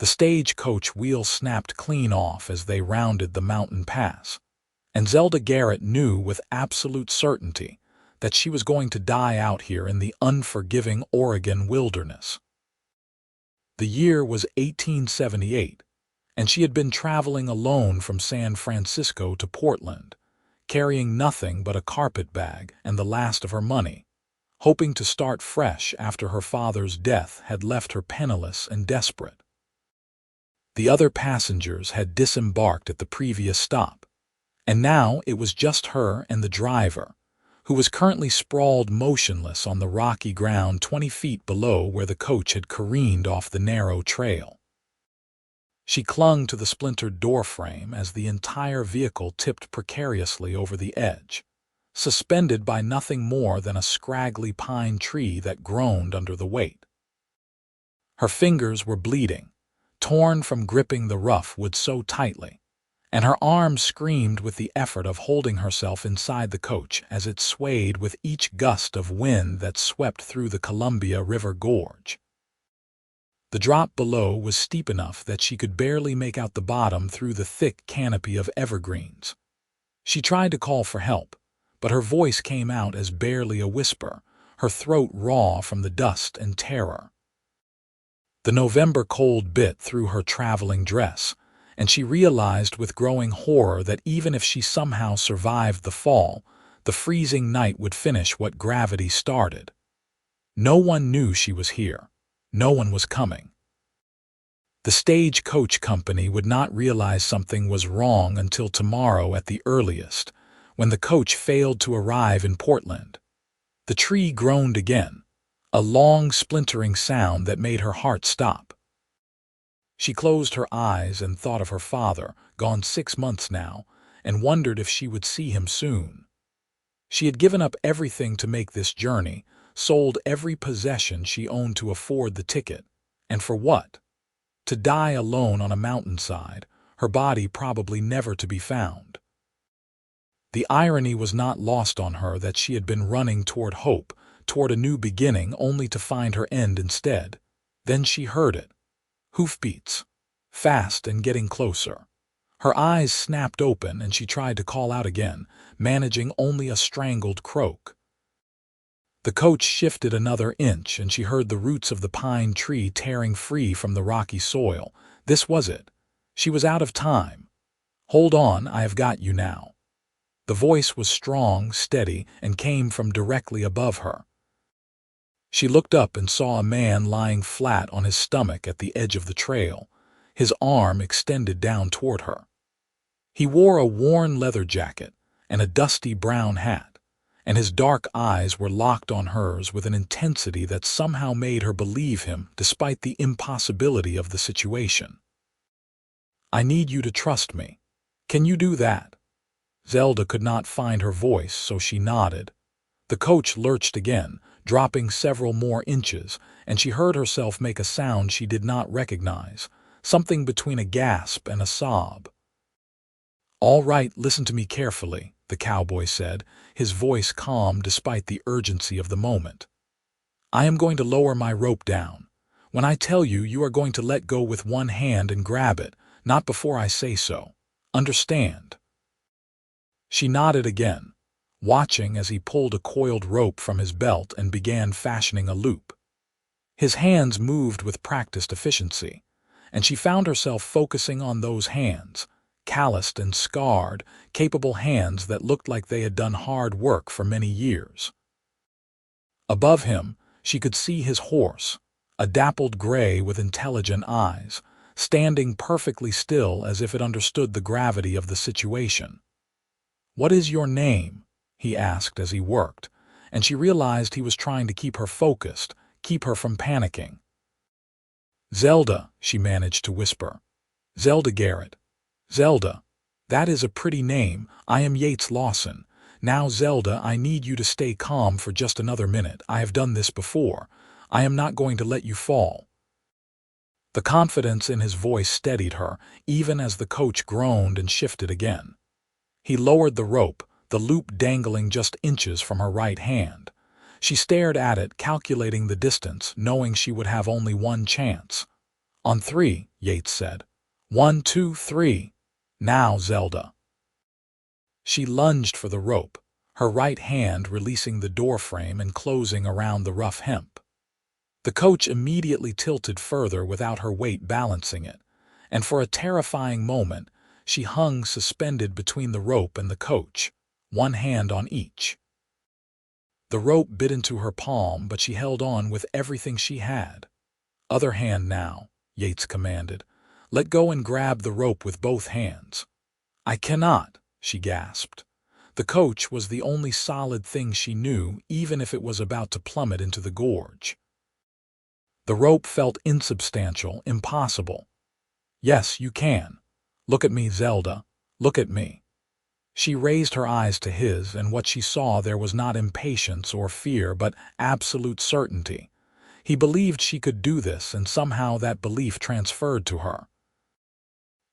The stagecoach wheel snapped clean off as they rounded the mountain pass, and Zelda Garrett knew with absolute certainty that she was going to die out here in the unforgiving Oregon wilderness. The year was 1878, and she had been traveling alone from San Francisco to Portland, carrying nothing but a carpet bag and the last of her money, hoping to start fresh after her father's death had left her penniless and desperate. The other passengers had disembarked at the previous stop, and now it was just her and the driver, who was currently sprawled motionless on the rocky ground 20 feet below where the coach had careened off the narrow trail. She clung to the splintered doorframe as the entire vehicle tipped precariously over the edge, suspended by nothing more than a scraggly pine tree that groaned under the weight. Her fingers were bleeding, torn from gripping the rough wood so tightly, and her arms screamed with the effort of holding herself inside the coach as it swayed with each gust of wind that swept through the Columbia River gorge. The drop below was steep enough that she could barely make out the bottom through the thick canopy of evergreens. She tried to call for help, but her voice came out as barely a whisper, her throat raw from the dust and terror. The November cold bit through her traveling dress, and she realized with growing horror that even if she somehow survived the fall, the freezing night would finish what gravity started. No one knew she was here. No one was coming. The stagecoach company would not realize something was wrong until tomorrow at the earliest, when the coach failed to arrive in Portland. The tree groaned again, a long splintering sound that made her heart stop. She closed her eyes and thought of her father, gone 6 months now, and wondered if she would see him soon. She had given up everything to make this journey, sold every possession she owned to afford the ticket. And for what? To die alone on a mountainside, her body probably never to be found. The irony was not lost on her that she had been running toward hope, toward a new beginning, only to find her end instead. Then she heard it. Hoofbeats. Fast and getting closer. Her eyes snapped open and she tried to call out again, managing only a strangled croak. The coach shifted another inch and she heard the roots of the pine tree tearing free from the rocky soil. This was it. She was out of time. "Hold on, I have got you now." The voice was strong, steady, and came from directly above her. She looked up and saw a man lying flat on his stomach at the edge of the trail, his arm extended down toward her. He wore a worn leather jacket and a dusty brown hat, and his dark eyes were locked on hers with an intensity that somehow made her believe him despite the impossibility of the situation. "I need you to trust me. Can you do that?" Zelda could not find her voice, so she nodded. The coach lurched again, dropping several more inches, and she heard herself make a sound she did not recognize, something between a gasp and a sob. "All right, listen to me carefully," the cowboy said, his voice calm despite the urgency of the moment. "I am going to lower my rope down. When I tell you, you are going to let go with one hand and grab it, not before I say so. Understand?" She nodded again, watching as he pulled a coiled rope from his belt and began fashioning a loop. His hands moved with practiced efficiency, and she found herself focusing on those hands, calloused and scarred, capable hands that looked like they had done hard work for many years. Above him, she could see his horse, a dappled gray with intelligent eyes, standing perfectly still as if it understood the gravity of the situation. "What is your name?" he asked as he worked, and she realized he was trying to keep her focused, keep her from panicking. "Zelda," she managed to whisper. "Zelda Garrett. Zelda. That is a pretty name. I am Yates Lawson. Now, Zelda, I need you to stay calm for just another minute. I have done this before. I am not going to let you fall." The confidence in his voice steadied her, even as the coach groaned and shifted again. He lowered the rope, the loop dangling just inches from her right hand. She stared at it, calculating the distance, knowing she would have only one chance. On three, Yates said. 1, 2, 3. Now, Zelda. She lunged for the rope, her right hand releasing the doorframe and closing around the rough hemp. The coach immediately tilted further without her weight balancing it, and for a terrifying moment, she hung suspended between the rope and the coach, one hand on each. The rope bit into her palm, but she held on with everything she had. Other hand now, Yates commanded. Let go and grab the rope with both hands. I cannot, she gasped. The coach was the only solid thing she knew, even if it was about to plummet into the gorge. The rope felt insubstantial, impossible. Yes, you can. Look at me, Zelda. Look at me. She raised her eyes to his, and what she saw there was not impatience or fear, but absolute certainty. He believed she could do this, and somehow that belief transferred to her.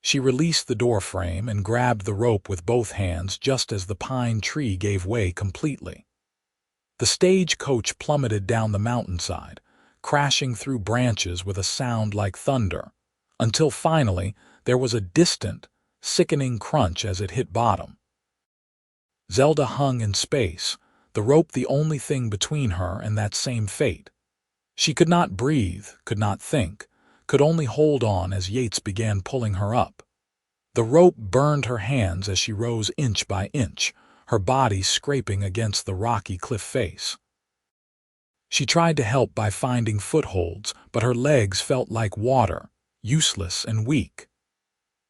She released the doorframe and grabbed the rope with both hands just as the pine tree gave way completely. The stagecoach plummeted down the mountainside, crashing through branches with a sound like thunder, until finally there was a distant, sickening crunch as it hit bottom. Zelda hung in space, the rope the only thing between her and that same fate. She could not breathe, could not think, could only hold on as Yates began pulling her up. The rope burned her hands as she rose inch by inch, her body scraping against the rocky cliff face. She tried to help by finding footholds, but her legs felt like water, useless and weak.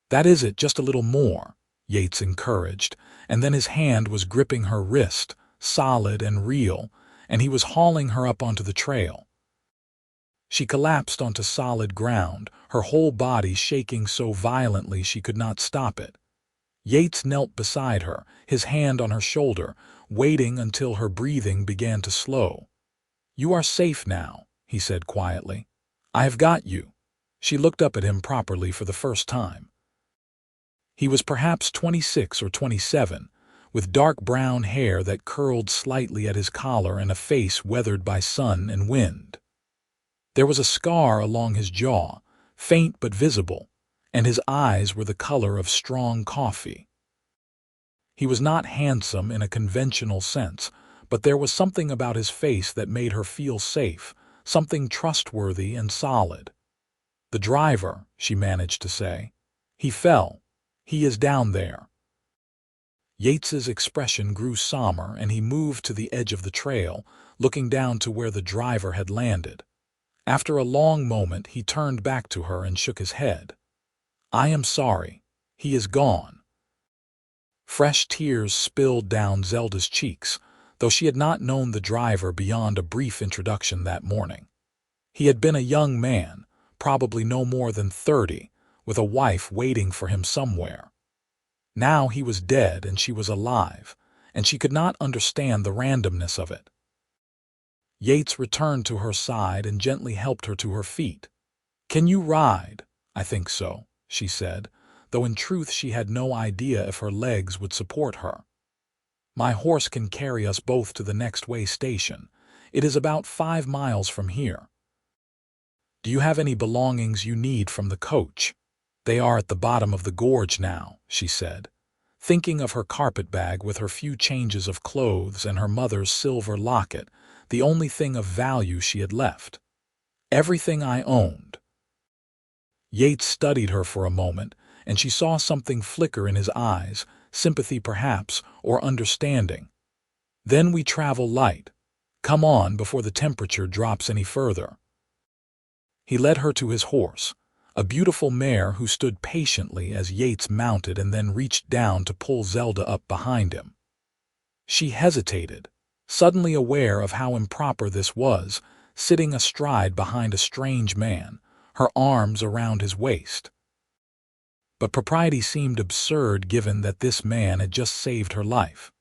That is it, just a little more, Yates encouraged, and then his hand was gripping her wrist, solid and real, and he was hauling her up onto the trail. She collapsed onto solid ground, her whole body shaking so violently she could not stop it. Yates knelt beside her, his hand on her shoulder, waiting until her breathing began to slow. You are safe now, he said quietly. I have got you. She looked up at him properly for the first time. He was perhaps 26 or 27, with dark brown hair that curled slightly at his collar and a face weathered by sun and wind. There was a scar along his jaw, faint but visible, and his eyes were the color of strong coffee. He was not handsome in a conventional sense, but there was something about his face that made her feel safe, something trustworthy and solid. The driver, she managed to say. He fell. He is down there. Yates's expression grew somber, and he moved to the edge of the trail, looking down to where the driver had landed. After a long moment, he turned back to her and shook his head. I am sorry. He is gone. Fresh tears spilled down Zelda's cheeks, though she had not known the driver beyond a brief introduction that morning. He had been a young man, probably no more than 30, with a wife waiting for him somewhere. Now he was dead and she was alive, and she could not understand the randomness of it. Yates returned to her side and gently helped her to her feet. Can you ride? I think so, she said, though in truth she had no idea if her legs would support her. My horse can carry us both to the next way station. It is about 5 miles from here. Do you have any belongings you need from the coach? They are at the bottom of the gorge now, she said, thinking of her carpetbag with her few changes of clothes and her mother's silver locket, the only thing of value she had left. Everything I owned. Yates studied her for a moment, and she saw something flicker in his eyes, sympathy perhaps, or understanding. Then we travel light. Come on before the temperature drops any further. He led her to his horse, a beautiful mare who stood patiently as Yates mounted and then reached down to pull Zelda up behind him. She hesitated, suddenly aware of how improper this was, sitting astride behind a strange man, her arms around his waist. But propriety seemed absurd given that this man had just saved her life.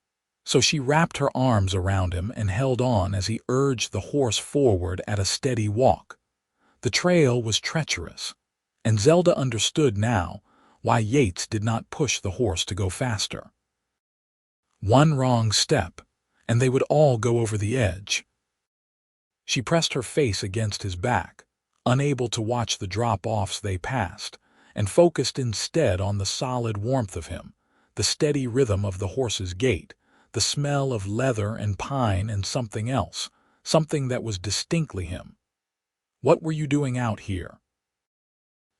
So she wrapped her arms around him and held on as he urged the horse forward at a steady walk. The trail was treacherous, and Zelda understood now why Yates did not push the horse to go faster. One wrong step, and they would all go over the edge. She pressed her face against his back, unable to watch the drop-offs they passed, and focused instead on the solid warmth of him, the steady rhythm of the horse's gait, the smell of leather and pine and something else, something that was distinctly him. "What were you doing out here?"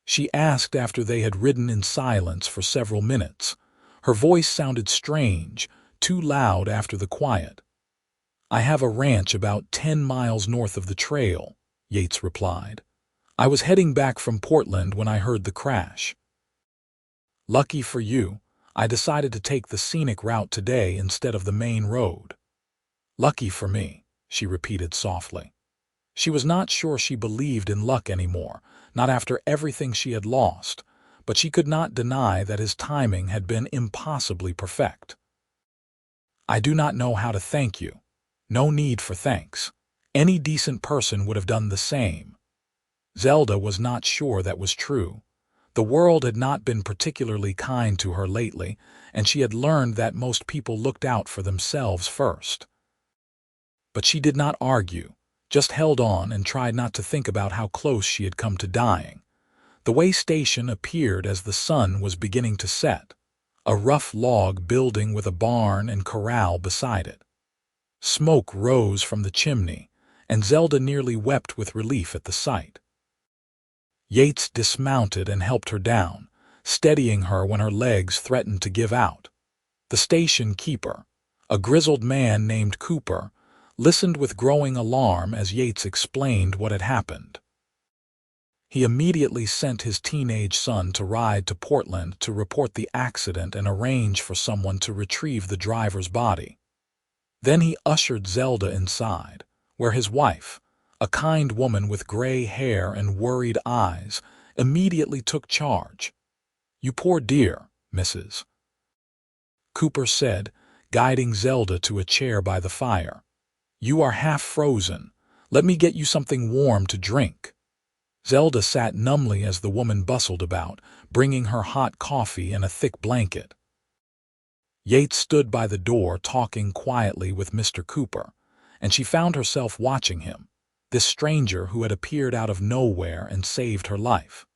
she asked after they had ridden in silence for several minutes. Her voice sounded strange, too loud after the quiet. "I have a ranch about 10 miles north of the trail," Yates replied. "I was heading back from Portland when I heard the crash. Lucky for you, I decided to take the scenic route today instead of the main road." "Lucky for me," she repeated softly. She was not sure she believed in luck anymore, not after everything she had lost, but she could not deny that his timing had been impossibly perfect. "I do not know how to thank you. No need for thanks. Any decent person would have done the same." Zelda was not sure that was true. The world had not been particularly kind to her lately, and she had learned that most people looked out for themselves first. But she did not argue, just held on and tried not to think about how close she had come to dying. The way station appeared as the sun was beginning to set, a rough log building with a barn and corral beside it. Smoke rose from the chimney, and Zelda nearly wept with relief at the sight. Yates dismounted and helped her down, steadying her when her legs threatened to give out. The station keeper, a grizzled man named Cooper, listened with growing alarm as Yates explained what had happened. He immediately sent his teenage son to ride to Portland to report the accident and arrange for someone to retrieve the driver's body. Then he ushered Zelda inside, where his wife, a kind woman with gray hair and worried eyes, immediately took charge. "You poor dear, Mrs." Cooper said, guiding Zelda to a chair by the fire. "You are half frozen. Let me get you something warm to drink." Zelda sat numbly as the woman bustled about, bringing her hot coffee and a thick blanket. Yates stood by the door talking quietly with Mr. Cooper, and she found herself watching him, this stranger who had appeared out of nowhere and saved her life.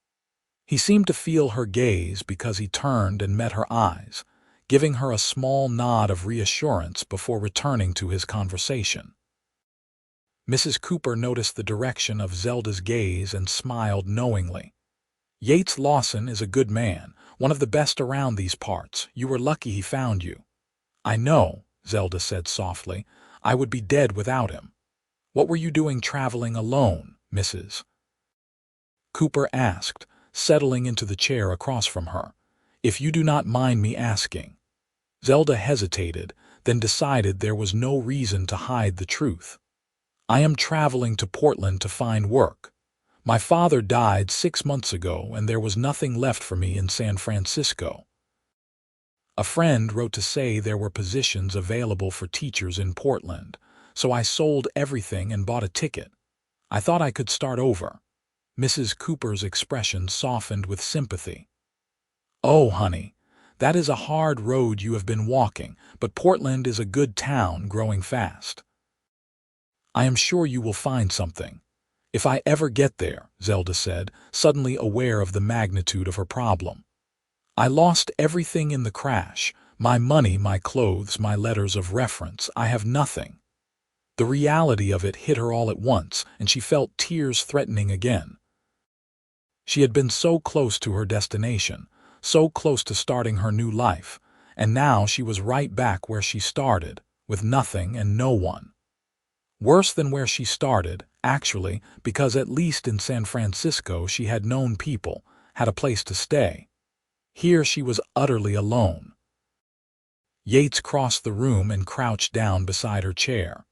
He seemed to feel her gaze because he turned and met her eyes, giving her a small nod of reassurance before returning to his conversation. Mrs. Cooper noticed the direction of Zelda's gaze and smiled knowingly. "Yates Lawson is a good man, one of the best around these parts. You were lucky he found you." "I know," Zelda said softly. "I would be dead without him." "What were you doing traveling alone, Mrs.?" Cooper asked, settling into the chair across from her. "If you do not mind me asking." Zelda hesitated, then decided there was no reason to hide the truth. "I am traveling to Portland to find work. My father died 6 months ago, and there was nothing left for me in San Francisco. A friend wrote to say there were positions available for teachers in Portland, so I sold everything and bought a ticket. I thought I could start over." Mrs. Cooper's expression softened with sympathy. "Oh, honey, that is a hard road you have been walking, but Portland is a good town growing fast. I am sure you will find something. If I ever get there," Zelda said, suddenly aware of the magnitude of her problem. "I lost everything in the crash, my money, my clothes, my letters of reference. I have nothing." The reality of it hit her all at once, and she felt tears threatening again. She had been so close to her destination, so close to starting her new life, and now she was right back where she started, with nothing and no one. Worse than where she started, actually, because at least in San Francisco she had known people, had a place to stay. Here she was utterly alone. Yates crossed the room and crouched down beside her chair.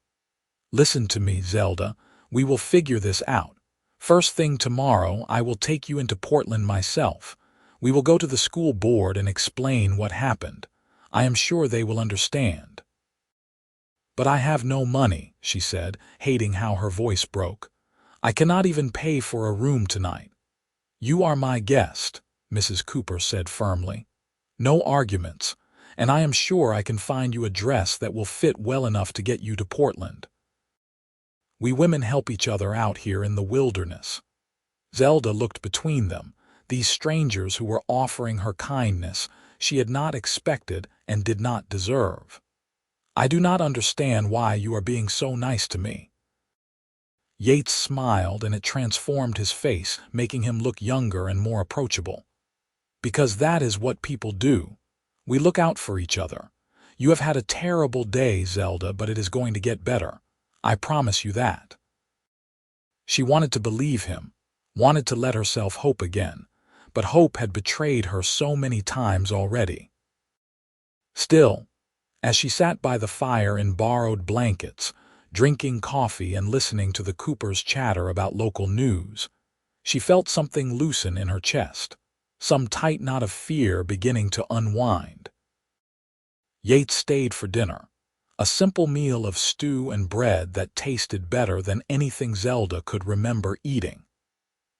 "Listen to me, Zelda. We will figure this out. First thing tomorrow, I will take you into Portland myself. We will go to the school board and explain what happened. I am sure they will understand." "But I have no money," she said, hating how her voice broke. "I cannot even pay for a room tonight." "You are my guest," Mrs. Cooper said firmly. "No arguments, and I am sure I can find you a dress that will fit well enough to get you to Portland. We women help each other out here in the wilderness." Zelda looked between them, these strangers who were offering her kindness she had not expected and did not deserve. "I do not understand why you are being so nice to me." Yates smiled, and it transformed his face, making him look younger and more approachable. "Because that is what people do. We look out for each other. You have had a terrible day, Zelda, but it is going to get better. I promise you that." She wanted to believe him, wanted to let herself hope again, but hope had betrayed her so many times already. Still, as she sat by the fire in borrowed blankets, drinking coffee and listening to the Coopers' chatter about local news, she felt something loosen in her chest, some tight knot of fear beginning to unwind. Yates stayed for dinner, a simple meal of stew and bread that tasted better than anything Zelda could remember eating.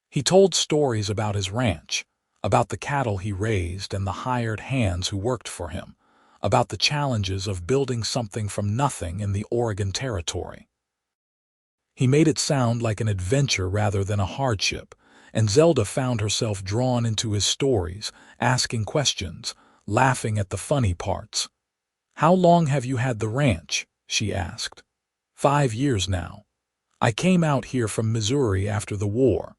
He told stories about his ranch, about the cattle he raised and the hired hands who worked for him, about the challenges of building something from nothing in the Oregon Territory. He made it sound like an adventure rather than a hardship, and Zelda found herself drawn into his stories, asking questions, laughing at the funny parts. "How long have you had the ranch?" she asked. "5 years now. I came out here from Missouri after the war.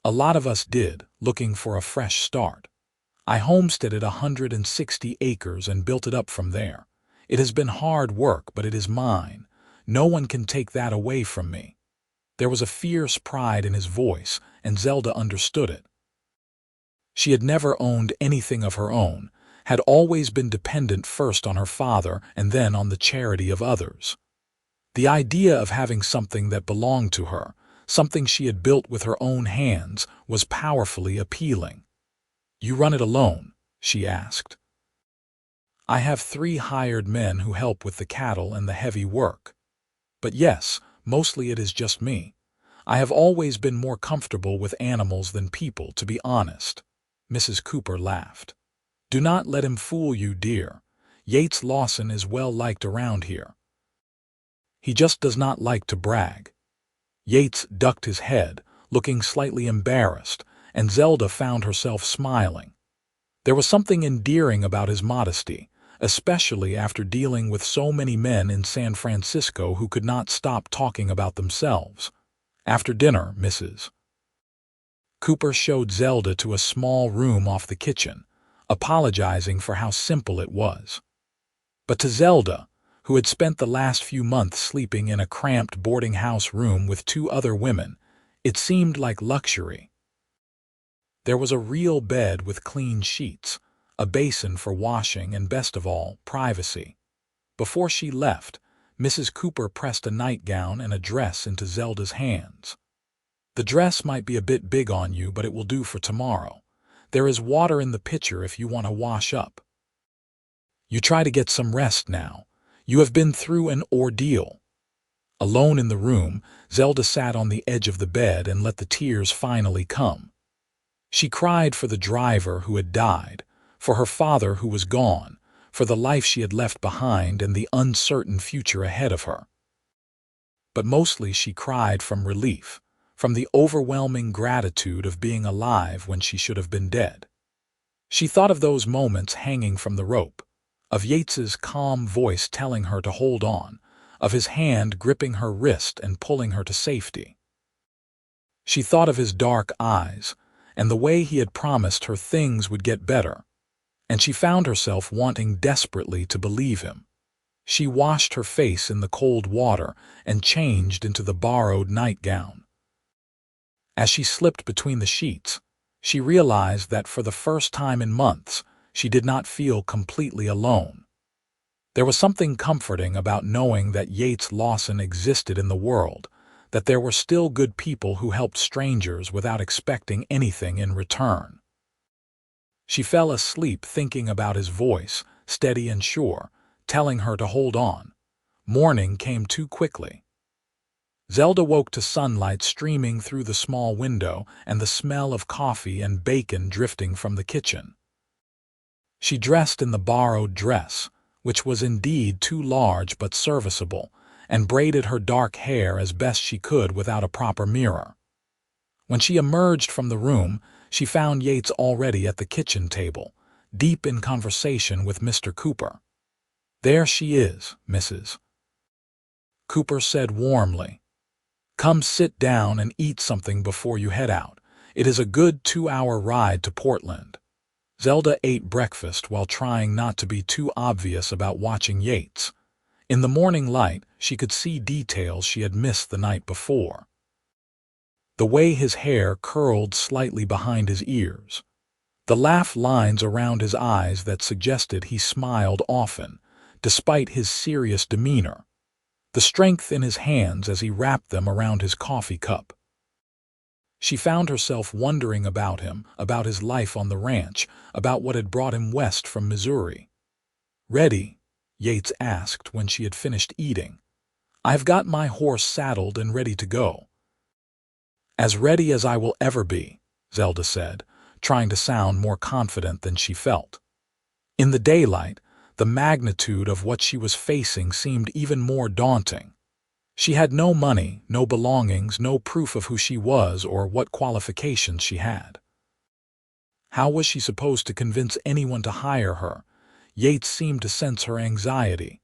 A lot of us did, looking for a fresh start. I homesteaded 160 acres and built it up from there. It has been hard work, but it is mine. No one can take that away from me." There was a fierce pride in his voice, and Zelda understood it. She had never owned anything of her own, had always been dependent first on her father and then on the charity of others. The idea of having something that belonged to her, something she had built with her own hands, was powerfully appealing. "You run it alone?" she asked. "I have 3 hired men who help with the cattle and the heavy work. But yes, mostly it is just me. I have always been more comfortable with animals than people, to be honest." Mrs. Cooper laughed. "Do not let him fool you, dear. Yates Lawson is well liked around here. He just does not like to brag." Yates ducked his head, looking slightly embarrassed, and Zelda found herself smiling. There was something endearing about his modesty, especially after dealing with so many men in San Francisco who could not stop talking about themselves. After dinner, Mrs. Cooper showed Zelda to a small room off the kitchen, apologizing for how simple it was. But to Zelda, who had spent the last few months sleeping in a cramped boarding house room with 2 other women, it seemed like luxury. There was a real bed with clean sheets, a basin for washing, and best of all, privacy. Before she left, Mrs. Cooper pressed a nightgown and a dress into Zelda's hands. "The dress might be a bit big on you, but it will do for tomorrow. There is water in the pitcher if you want to wash up. You try to get some rest now. You have been through an ordeal." Alone in the room, Zelda sat on the edge of the bed and let the tears finally come. She cried for the driver who had died, for her father who was gone, for the life she had left behind and the uncertain future ahead of her. But mostly she cried from relief, from the overwhelming gratitude of being alive when she should have been dead. She thought of those moments hanging from the rope, of Yates's calm voice telling her to hold on, of his hand gripping her wrist and pulling her to safety. She thought of his dark eyes, and the way he had promised her things would get better, and she found herself wanting desperately to believe him. She washed her face in the cold water and changed into the borrowed nightgown. As she slipped between the sheets, she realized that for the first time in months, she did not feel completely alone. There was something comforting about knowing that Yates Lawson existed in the world, that there were still good people who helped strangers without expecting anything in return. She fell asleep thinking about his voice, steady and sure, telling her to hold on. Morning came too quickly. Zelda woke to sunlight streaming through the small window and the smell of coffee and bacon drifting from the kitchen. She dressed in the borrowed dress, which was indeed too large but serviceable, and braided her dark hair as best she could without a proper mirror. When she emerged from the room, she found Yates already at the kitchen table, deep in conversation with Mr. Cooper. "There she is, Mrs. Cooper said warmly. "Come sit down and eat something before you head out. It is a good 2-hour ride to Portland." Zelda ate breakfast while trying not to be too obvious about watching Yates. In the morning light, she could see details she had missed the night before. The way his hair curled slightly behind his ears. The laugh lines around his eyes that suggested he smiled often, despite his serious demeanor. The strength in his hands as he wrapped them around his coffee cup. She found herself wondering about him, about his life on the ranch, about what had brought him west from Missouri. "Ready?" Yates asked when she had finished eating. "I've got my horse saddled and ready to go." "As ready as I will ever be," Zelda said, trying to sound more confident than she felt. In the daylight, the magnitude of what she was facing seemed even more daunting. She had no money, no belongings, no proof of who she was or what qualifications she had. How was she supposed to convince anyone to hire her? Yates seemed to sense her anxiety.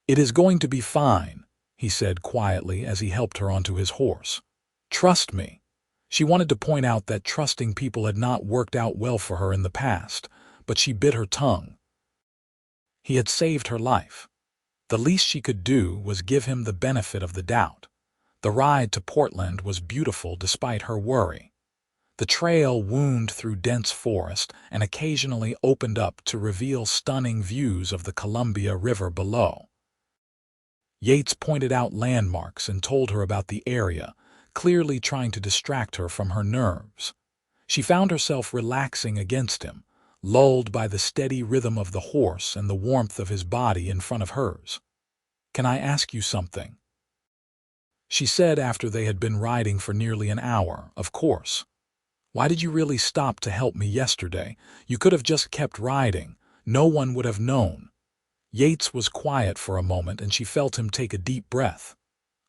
"It is going to be fine," he said quietly as he helped her onto his horse. "Trust me." She wanted to point out that trusting people had not worked out well for her in the past, but she bit her tongue. He had saved her life. The least she could do was give him the benefit of the doubt. The ride to Portland was beautiful despite her worry. The trail wound through dense forest and occasionally opened up to reveal stunning views of the Columbia River below. Yates pointed out landmarks and told her about the area, clearly trying to distract her from her nerves. She found herself relaxing against him, lulled by the steady rhythm of the horse and the warmth of his body in front of hers. "Can I ask you something?" she said after they had been riding for nearly an hour. "Of course." "Why did you really stop to help me yesterday? You could have just kept riding. No one would have known." Yates was quiet for a moment and she felt him take a deep breath.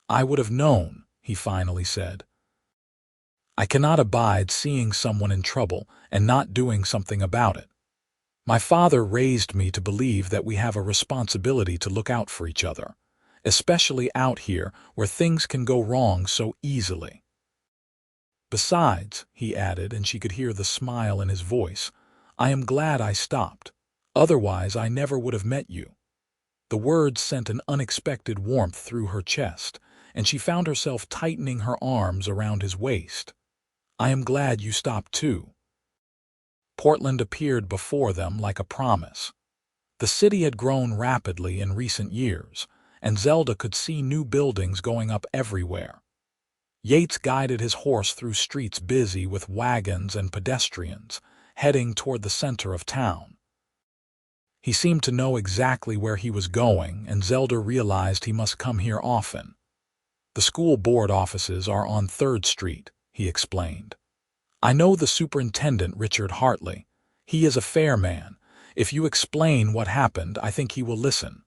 "I would have known," he finally said. "I cannot abide seeing someone in trouble and not doing something about it. My father raised me to believe that we have a responsibility to look out for each other, especially out here where things can go wrong so easily. Besides," he added, and she could hear the smile in his voice, "I am glad I stopped. Otherwise, I never would have met you." The words sent an unexpected warmth through her chest, and she found herself tightening her arms around his waist. "I am glad you stopped too." Portland appeared before them like a promise. The city had grown rapidly in recent years, and Zelda could see new buildings going up everywhere. Yates guided his horse through streets busy with wagons and pedestrians, heading toward the center of town. He seemed to know exactly where he was going, and Zelda realized he must come here often. "The school board offices are on 3rd Street, he explained. "I know the superintendent, Richard Hartley. He is a fair man. If you explain what happened, I think he will listen."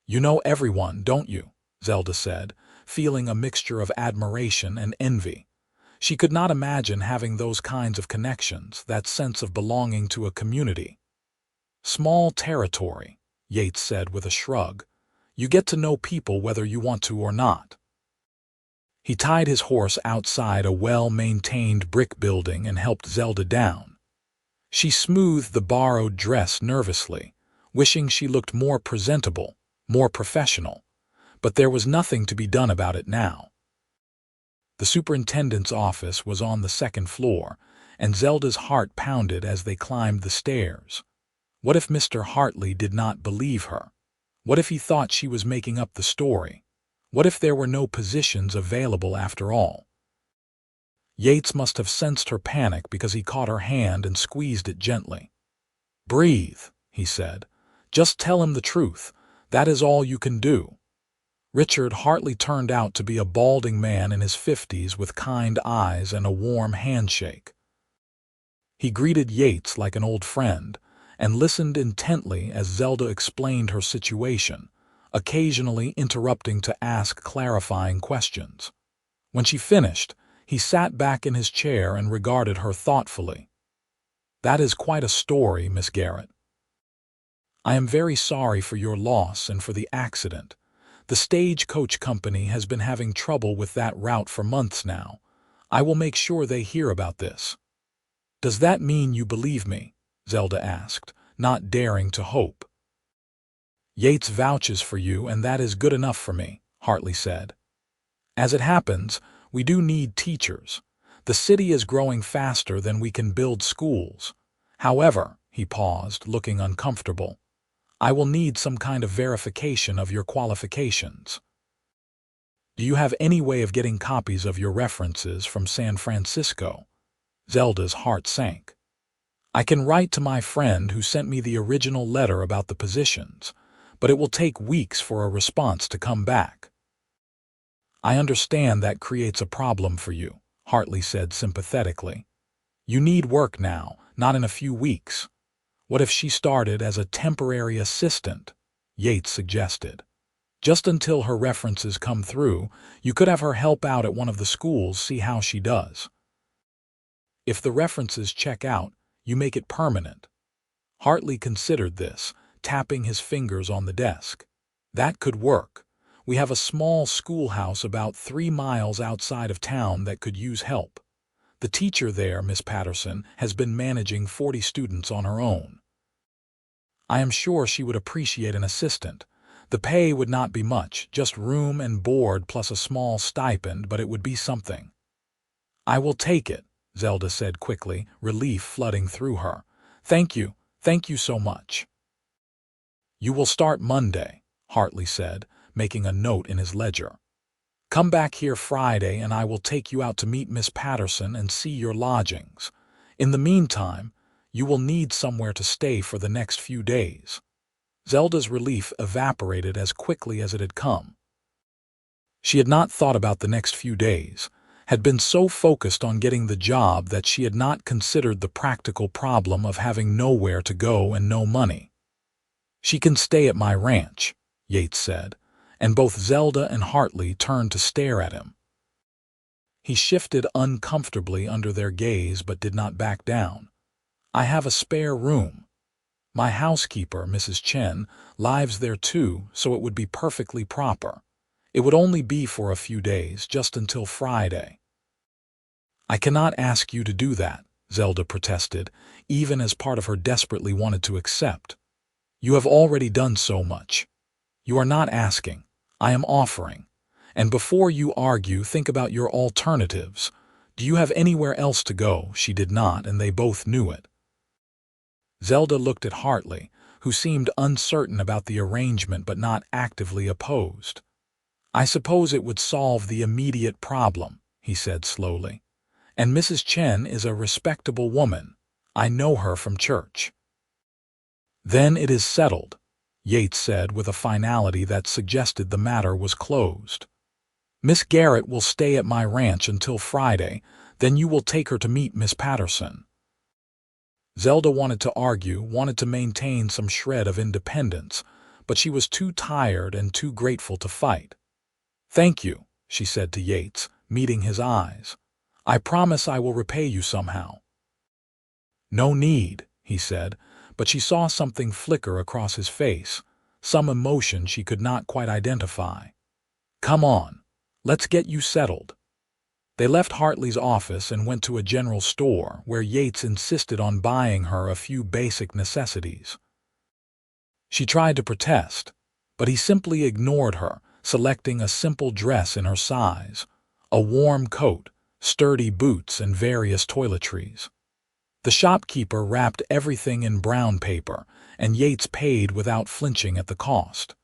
"You know everyone, don't you?" Zelda said, feeling a mixture of admiration and envy. She could not imagine having those kinds of connections, that sense of belonging to a community. "Small territory," Yates said with a shrug. "You get to know people whether you want to or not." He tied his horse outside a well-maintained brick building and helped Zelda down. She smoothed the borrowed dress nervously, wishing she looked more presentable, more professional, but there was nothing to be done about it now. The superintendent's office was on the 2nd floor, and Zelda's heart pounded as they climbed the stairs. What if Mr. Hartley did not believe her? What if he thought she was making up the story? What if there were no positions available after all? Yates must have sensed her panic because he caught her hand and squeezed it gently. "Breathe," he said. "Just tell him the truth. That is all you can do." Richard Hartley turned out to be a balding man in his 50s with kind eyes and a warm handshake. He greeted Yates like an old friend and listened intently as Zelda explained her situation, occasionally interrupting to ask clarifying questions. When she finished, He sat back in his chair and regarded her thoughtfully. "That is quite a story, Miss Garrett. I am very sorry for your loss and for the accident. The stagecoach company has been having trouble with that route for months now. I will make sure they hear about this." "Does that mean you believe me?" Zelda asked, not daring to hope. "Yates vouches for you, and that is good enough for me," Hartley said. "As it happens, we do need teachers. The city is growing faster than we can build schools. However," he paused, looking uncomfortable, "I will need some kind of verification of your qualifications. Do you have any way of getting copies of your references from San Francisco?" Zelda's heart sank. "I can write to my friend who sent me the original letter about the positions, but it will take weeks for a response to come back." "I understand that creates a problem for you," Hartley said sympathetically. "You need work now, not in a few weeks." "What if she started as a temporary assistant?" Yates suggested. "Just until her references come through, you could have her help out at one of the schools, see how she does. If the references check out, you make it permanent." Hartley considered this, tapping his fingers on the desk. "That could work. We have a small schoolhouse about 3 miles outside of town that could use help. The teacher there, Miss Patterson, has been managing 40 students on her own. I am sure she would appreciate an assistant. The pay would not be much, just room and board plus a small stipend, but it would be something." "I will take it," Zelda said quickly, relief flooding through her. Thank you so much." "You will start Monday," Hartley said, making a note in his ledger. "Come back here Friday and I will take you out to meet Miss Patterson and see your lodgings. In the meantime, you will need somewhere to stay for the next few days." Zelda's relief evaporated as quickly as it had come. She had not thought about the next few days, had been so focused on getting the job that she had not considered the practical problem of having nowhere to go and no money. "She can stay at my ranch," Yates said, and both Zelda and Hartley turned to stare at him. He shifted uncomfortably under their gaze but did not back down. "I have a spare room. My housekeeper, Mrs. Chen, lives there too, so it would be perfectly proper. It would only be for a few days, just until Friday." "I cannot ask you to do that," Zelda protested, even as part of her desperately wanted to accept. "You have already done so much. You are not asking. I am offering. And before you argue, think about your alternatives. Do you have anywhere else to go?" She did not, and they both knew it. Zelda looked at Hartley, who seemed uncertain about the arrangement but not actively opposed. "I suppose it would solve the immediate problem," he said slowly. "And Mrs. Chen is a respectable woman. I know her from church." "Then it is settled," Yates said with a finality that suggested the matter was closed. "Miss Garrett will stay at my ranch until Friday, then you will take her to meet Miss Patterson." Zelda wanted to argue, wanted to maintain some shred of independence, but she was too tired and too grateful to fight. "Thank you," she said to Yates, meeting his eyes. "I promise I will repay you somehow." "No need," he said, but she saw something flicker across his face, some emotion she could not quite identify. "Come on, let's get you settled." They left Hartley's office and went to a general store where Yates insisted on buying her a few basic necessities. She tried to protest, but he simply ignored her, selecting a simple dress in her size, a warm coat, sturdy boots, and various toiletries. The shopkeeper wrapped everything in brown paper, and Yates paid without flinching at the cost.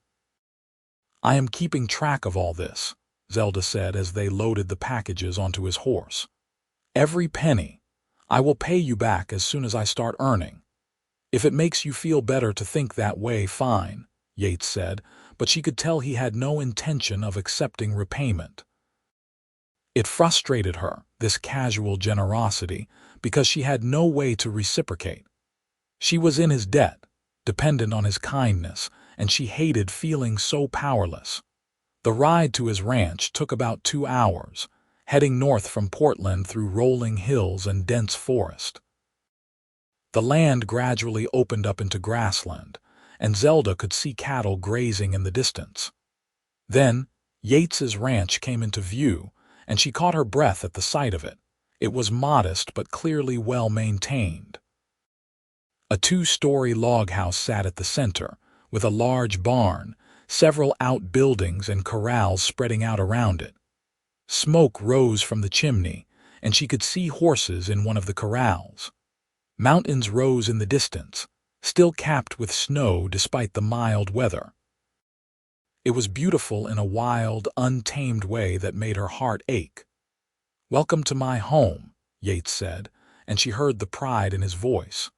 "I am keeping track of all this," Zelda said as they loaded the packages onto his horse. "Every penny. I will pay you back as soon as I start earning. If it makes you feel better to think that way, fine," Yates said, but she could tell he had no intention of accepting repayment. It frustrated her, this casual generosity, because she had no way to reciprocate. She was in his debt, dependent on his kindness, and she hated feeling so powerless. The ride to his ranch took about 2 hours, heading north from Portland through rolling hills and dense forest. The land gradually opened up into grassland, and Zelda could see cattle grazing in the distance. Then, Yates's ranch came into view, and she caught her breath at the sight of it. It was modest but clearly well maintained. A two-story log house sat at the center, with a large barn, several outbuildings and corrals spreading out around it. Smoke rose from the chimney, and she could see horses in one of the corrals. Mountains rose in the distance, still capped with snow despite the mild weather. It was beautiful in a wild, untamed way that made her heart ache. "Welcome to my home," Yates said, and she heard the pride in his voice.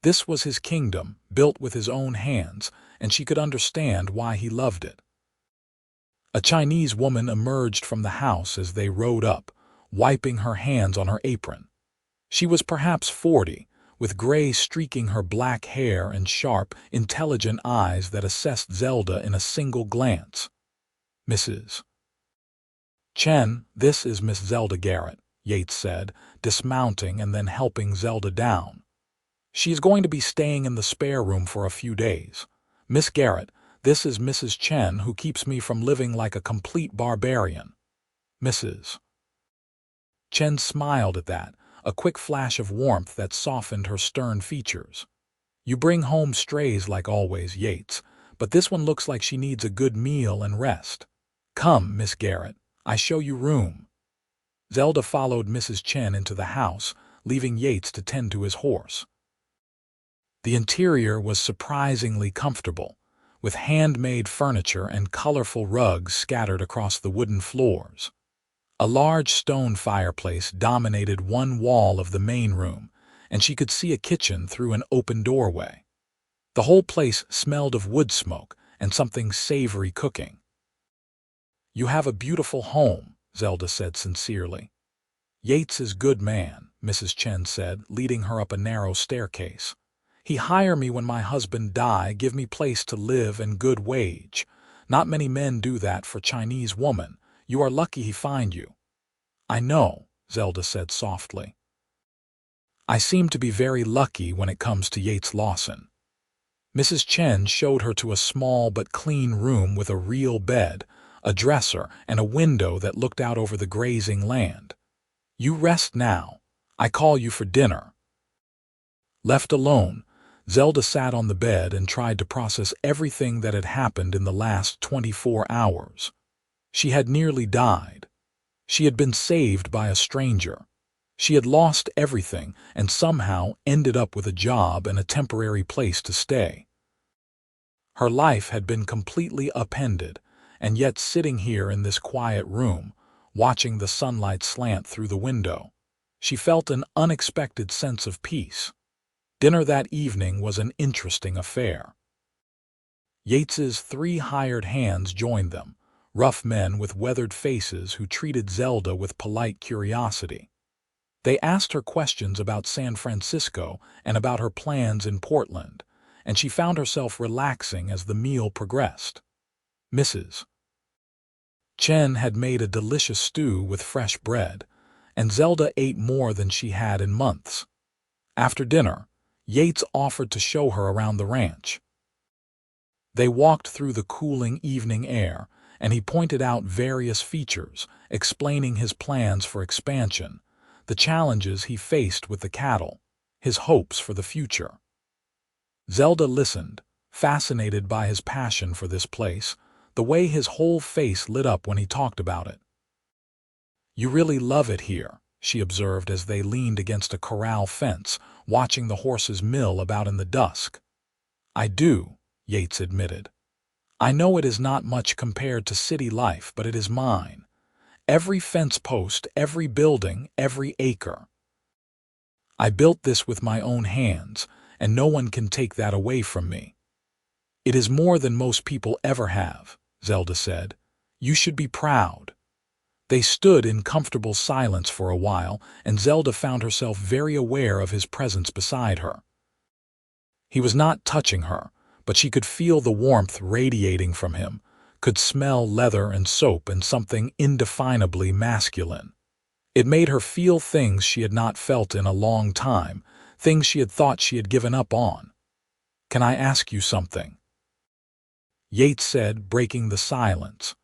This was his kingdom, built with his own hands, and she could understand why he loved it. A Chinese woman emerged from the house as they rode up, wiping her hands on her apron. She was perhaps 40, with gray streaking her black hair and sharp, intelligent eyes that assessed Zelda in a single glance. "Mrs. Chen, this is Miss Zelda Garrett," Yates said, dismounting and then helping Zelda down. "She is going to be staying in the spare room for a few days. Miss Garrett, this is Mrs. Chen, who keeps me from living like a complete barbarian." Mrs. Chen smiled at that, a quick flash of warmth that softened her stern features. "You bring home strays like always, Yates, but this one looks like she needs a good meal and rest. Come, Miss Garrett, I show you room." Zelda followed Mrs. Chen into the house, leaving Yates to tend to his horse. The interior was surprisingly comfortable, with handmade furniture and colorful rugs scattered across the wooden floors. A large stone fireplace dominated one wall of the main room, and she could see a kitchen through an open doorway. The whole place smelled of wood smoke and something savory cooking. "You have a beautiful home," Zelda said sincerely. "Yates is good man," Mrs. Chen said, leading her up a narrow staircase. "He hire me when my husband die, give me place to live and good wage. Not many men do that for Chinese woman. You are lucky he find you." "I know," Zelda said softly. "I seem to be very lucky when it comes to Yates Lawson." Mrs. Chen showed her to a small but clean room with a real bed, a dresser, and a window that looked out over the grazing land. "You rest now. I call you for dinner." Left alone, Zelda sat on the bed and tried to process everything that had happened in the last 24 hours. She had nearly died. She had been saved by a stranger. She had lost everything and somehow ended up with a job and a temporary place to stay. Her life had been completely upended, and yet sitting here in this quiet room, watching the sunlight slant through the window, she felt an unexpected sense of peace. Dinner that evening was an interesting affair. Yates's 3 hired hands joined them, rough men with weathered faces who treated Zelda with polite curiosity. They asked her questions about San Francisco and about her plans in Portland, and she found herself relaxing as the meal progressed. Mrs. Chen had made a delicious stew with fresh bread, and Zelda ate more than she had in months. After dinner, Yates offered to show her around the ranch. They walked through the cooling evening air, and he pointed out various features, explaining his plans for expansion, the challenges he faced with the cattle, his hopes for the future. Zelda listened, fascinated by his passion for this place, the way his whole face lit up when he talked about it. "You really love it here," she observed as they leaned against a corral fence, watching the horses mill about in the dusk. "I do," Yates admitted. "I know it is not much compared to city life, but it is mine. Every fence post, every building, every acre. I built this with my own hands, and no one can take that away from me." "It is more than most people ever have," Zelda said. "You should be proud." They stood in comfortable silence for a while, and Zelda found herself very aware of his presence beside her. He was not touching her, but she could feel the warmth radiating from him, could smell leather and soap and something indefinably masculine. It made her feel things she had not felt in a long time, things she had thought she had given up on. "Can I ask you something?" Yates said, breaking the silence.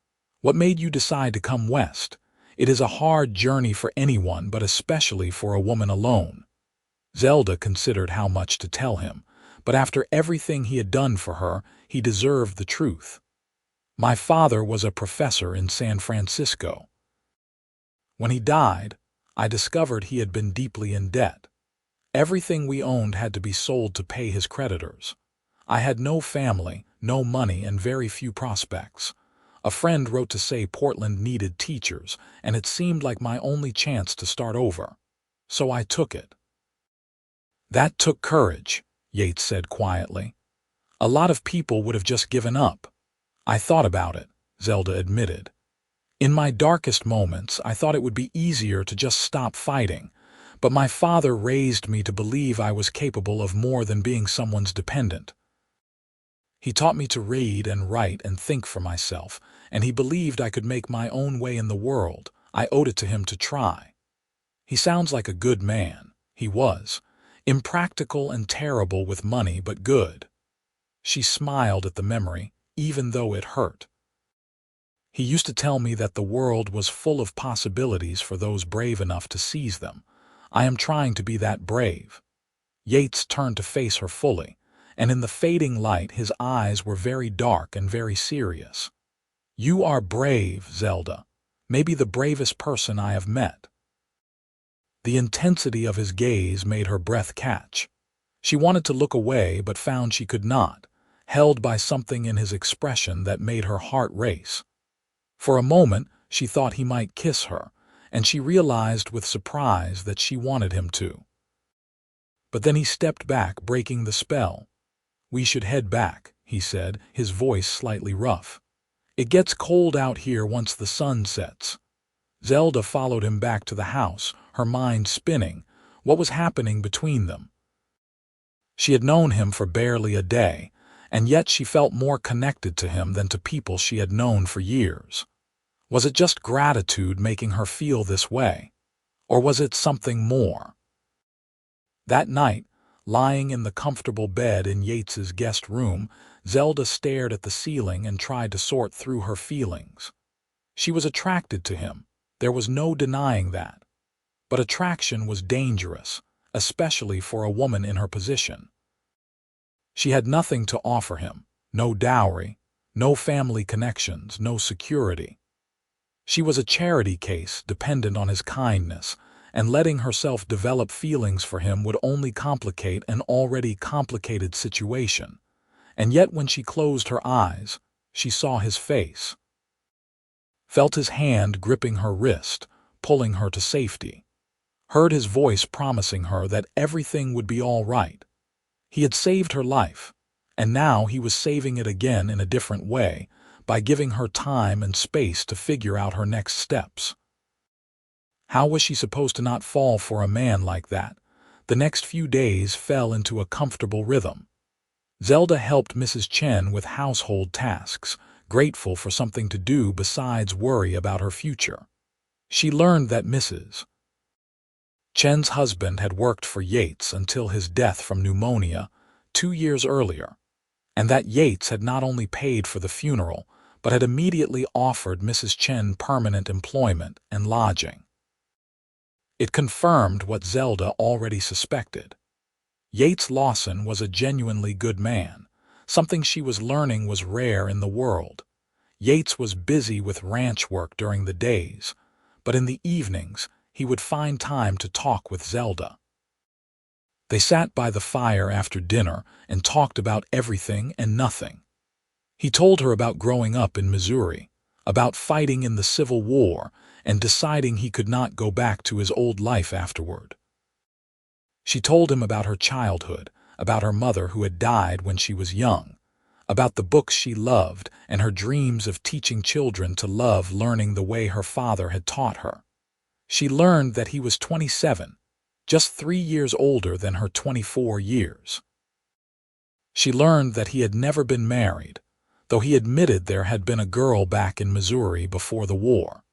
"What made you decide to come west? It is a hard journey for anyone, but especially for a woman alone." Zelda considered how much to tell him, but after everything he had done for her, he deserved the truth. "My father was a professor in San Francisco. When he died, I discovered he had been deeply in debt. Everything we owned had to be sold to pay his creditors. I had no family, no money, and very few prospects. A friend wrote to say Portland needed teachers, and it seemed like my only chance to start over. So I took it." "That took courage," Yates said quietly. "A lot of people would have just given up." "I thought about it," Zelda admitted. "In my darkest moments, I thought it would be easier to just stop fighting, but my father raised me to believe I was capable of more than being someone's dependent. He taught me to read and write and think for myself, and he believed I could make my own way in the world. I owed it to him to try. He sounds like a good man. He was. Impractical and terrible with money, but good." She smiled at the memory, even though it hurt. "He used to tell me that the world was full of possibilities for those brave enough to seize them. I am trying to be that brave." Yates turned to face her fully, and in the fading light his eyes were very dark and very serious. "You are brave, Zelda. Maybe the bravest person I have met." The intensity of his gaze made her breath catch. She wanted to look away but found she could not, held by something in his expression that made her heart race. For a moment she thought he might kiss her, and she realized with surprise that she wanted him to. But then he stepped back, breaking the spell. "We should head back," he said, his voice slightly rough. "It gets cold out here once the sun sets." Zelda followed him back to the house, her mind spinning. What was happening between them? She had known him for barely a day, and yet she felt more connected to him than to people she had known for years. Was it just gratitude making her feel this way? Or was it something more? That night, lying in the comfortable bed in Yates's guest room, Zelda stared at the ceiling and tried to sort through her feelings. She was attracted to him. There was no denying that. But attraction was dangerous, especially for a woman in her position. She had nothing to offer him, no dowry, no family connections, no security. She was a charity case dependent on his kindness, and letting herself develop feelings for him would only complicate an already complicated situation. And yet when she closed her eyes, she saw his face, felt his hand gripping her wrist, pulling her to safety, heard his voice promising her that everything would be all right. He had saved her life, and now he was saving it again in a different way, by giving her time and space to figure out her next steps. How was she supposed to not fall for a man like that? The next few days fell into a comfortable rhythm. Zelda helped Mrs. Chen with household tasks, grateful for something to do besides worry about her future. She learned that Mrs. Chen's husband had worked for Yates until his death from pneumonia 2 years earlier, and that Yates had not only paid for the funeral, but had immediately offered Mrs. Chen permanent employment and lodging. It confirmed what Zelda already suspected. Yates Lawson was a genuinely good man. Something she was learning was rare in the world. Yates was busy with ranch work during the days, but in the evenings he would find time to talk with Zelda. They sat by the fire after dinner and talked about everything and nothing. He told her about growing up in Missouri, about fighting in the Civil War, and deciding he could not go back to his old life afterward. She told him about her childhood, about her mother who had died when she was young, about the books she loved and her dreams of teaching children to love learning the way her father had taught her. She learned that he was 27, just 3 years older than her 24 years. She learned that he had never been married, though he admitted there had been a girl back in Missouri before the war.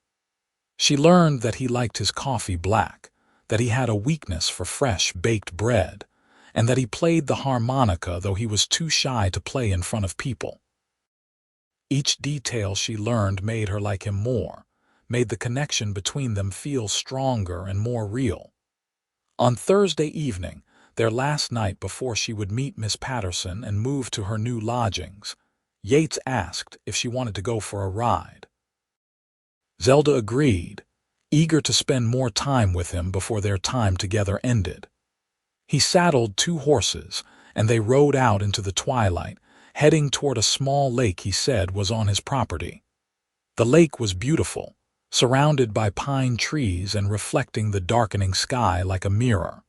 She learned that he liked his coffee black, that he had a weakness for fresh baked bread, and that he played the harmonica though he was too shy to play in front of people. Each detail she learned made her like him more, made the connection between them feel stronger and more real. On Thursday evening, their last night before she would meet Miss Patterson and move to her new lodgings, Yates asked if she wanted to go for a ride. Zelda agreed, eager to spend more time with him before their time together ended. He saddled 2 horses, and they rode out into the twilight, heading toward a small lake he said was on his property. The lake was beautiful, surrounded by pine trees and reflecting the darkening sky like a mirror.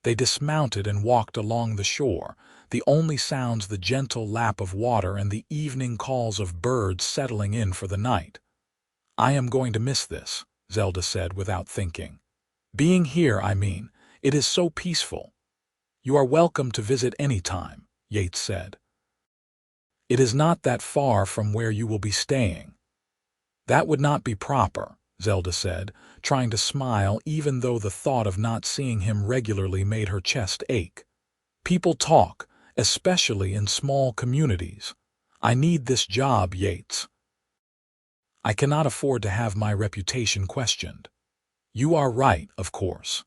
They dismounted and walked along the shore, the only sounds the gentle lap of water and the evening calls of birds settling in for the night. "I am going to miss this," Zelda said without thinking. "Being here, I mean, it is so peaceful." "You are welcome to visit any time," Yates said. "It is not that far from where you will be staying." "That would not be proper," Zelda said, trying to smile even though the thought of not seeing him regularly made her chest ache. "People talk, especially in small communities. I need this job, Yates. I cannot afford to have my reputation questioned." "You are right, of course."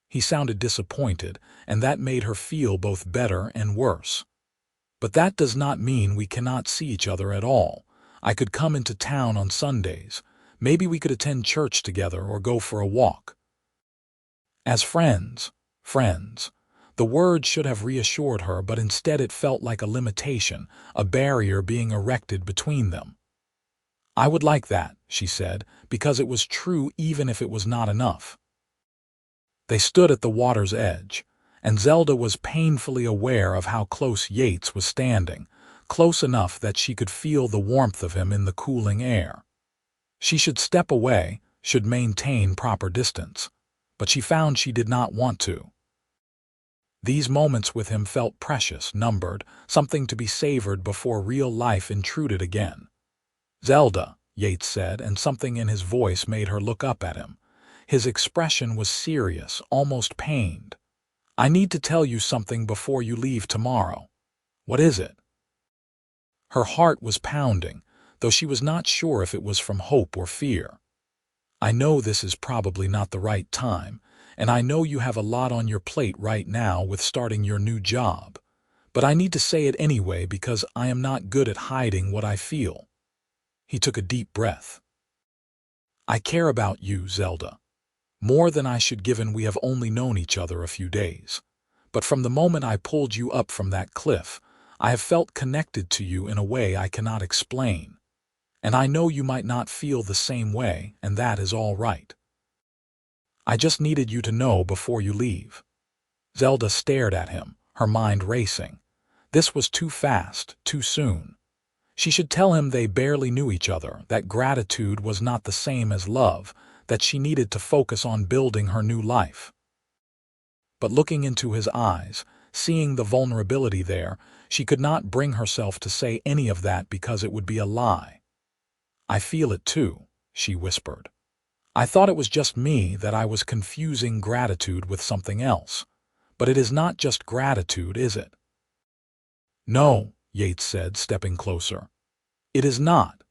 He sounded disappointed, and that made her feel both better and worse. "But that does not mean we cannot see each other at all. I could come into town on Sundays. Maybe we could attend church together or go for a walk." As friends. The word should have reassured her, but instead it felt like a limitation, a barrier being erected between them. "I would like that," she said, because it was true even if it was not enough. They stood at the water's edge, and Zelda was painfully aware of how close Yates was standing, close enough that she could feel the warmth of him in the cooling air. She should step away, should maintain proper distance, but she found she did not want to. These moments with him felt precious, numbered, something to be savored before real life intruded again. "Zelda," Yates said, and something in his voice made her look up at him. His expression was serious, almost pained. "I need to tell you something before you leave tomorrow." "What is it?" Her heart was pounding, though she was not sure if it was from hope or fear. "I know this is probably not the right time, and I know you have a lot on your plate right now with starting your new job, but I need to say it anyway because I am not good at hiding what I feel." He took a deep breath. "I care about you, Zelda. More than I should, given we have only known each other a few days. But from the moment I pulled you up from that cliff, I have felt connected to you in a way I cannot explain. And I know you might not feel the same way, and that is all right. I just needed you to know before you leave." Zelda stared at him, her mind racing. This was too fast, too soon. She should tell him they barely knew each other, that gratitude was not the same as love, that she needed to focus on building her new life. But looking into his eyes, seeing the vulnerability there, she could not bring herself to say any of that because it would be a lie. "I feel it too," she whispered. "I thought it was just me, that I was confusing gratitude with something else. But it is not just gratitude, is it?" "No," Yates said, stepping closer. "It is not."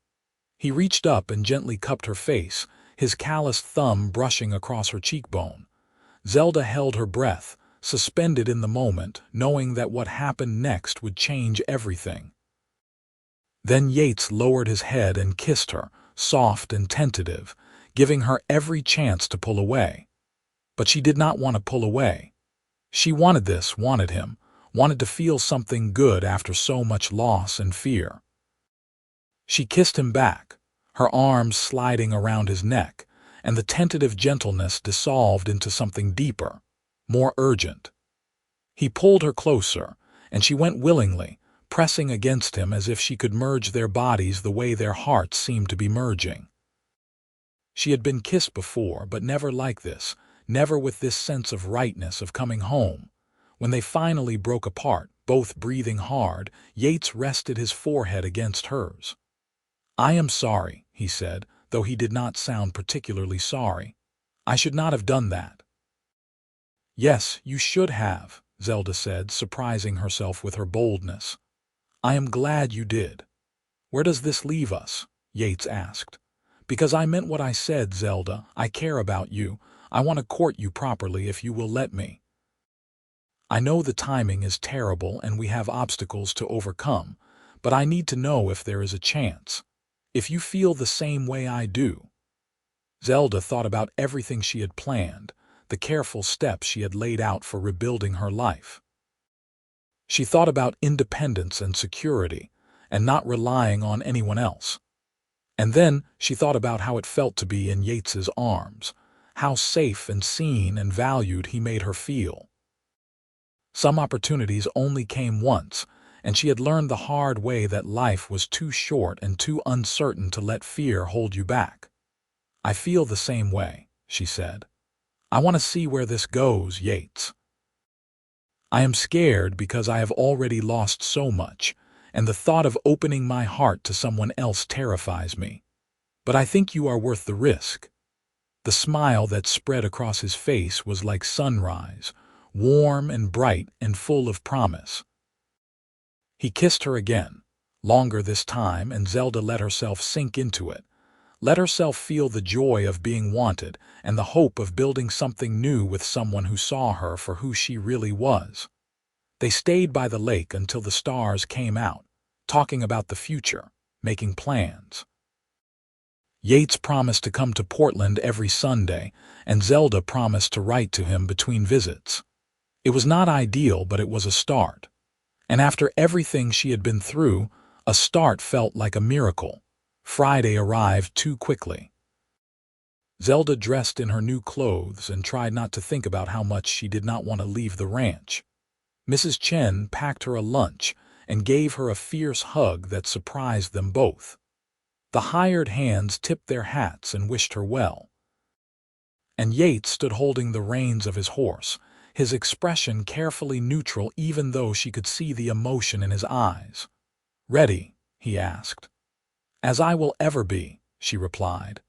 He reached up and gently cupped her face, his calloused thumb brushing across her cheekbone. Zelda held her breath, suspended in the moment, knowing that what happened next would change everything. Then Yates lowered his head and kissed her, soft and tentative, giving her every chance to pull away. But she did not want to pull away. She wanted this, wanted him, wanted to feel something good after so much loss and fear. She kissed him back, her arms sliding around his neck, and the tentative gentleness dissolved into something deeper, more urgent. He pulled her closer, and she went willingly, pressing against him as if she could merge their bodies the way their hearts seemed to be merging. She had been kissed before, but never like this, never with this sense of rightness, of coming home. When they finally broke apart, both breathing hard, Yates rested his forehead against hers. "I am sorry," he said, though he did not sound particularly sorry. "I should not have done that." "Yes, you should have," Zelda said, surprising herself with her boldness. "I am glad you did." "Where does this leave us?" Yates asked. "Because I meant what I said, Zelda. I care about you. I want to court you properly if you will let me. I know the timing is terrible and we have obstacles to overcome, but I need to know if there is a chance. If you feel the same way I do." Zelda thought about everything she had planned, the careful steps she had laid out for rebuilding her life. She thought about independence and security, and not relying on anyone else. And then she thought about how it felt to be in Yates's arms, how safe and seen and valued he made her feel. Some opportunities only came once, and she had learned the hard way that life was too short and too uncertain to let fear hold you back. "I feel the same way," she said. "I want to see where this goes, Yates. I am scared because I have already lost so much, and the thought of opening my heart to someone else terrifies me. But I think you are worth the risk." The smile that spread across his face was like sunrise, warm and bright and full of promise. He kissed her again, longer this time, and Zelda let herself sink into it, let herself feel the joy of being wanted and the hope of building something new with someone who saw her for who she really was. They stayed by the lake until the stars came out, talking about the future, making plans. Yates promised to come to Portland every Sunday, and Zelda promised to write to him between visits. It was not ideal, but it was a start. And after everything she had been through, a start felt like a miracle. Friday arrived too quickly. Zelda dressed in her new clothes and tried not to think about how much she did not want to leave the ranch. Mrs. Chen packed her a lunch and gave her a fierce hug that surprised them both. The hired hands tipped their hats and wished her well. And Yates stood holding the reins of his horse, his expression carefully neutral even though she could see the emotion in his eyes. "Ready?" he asked. "As I will ever be," she replied.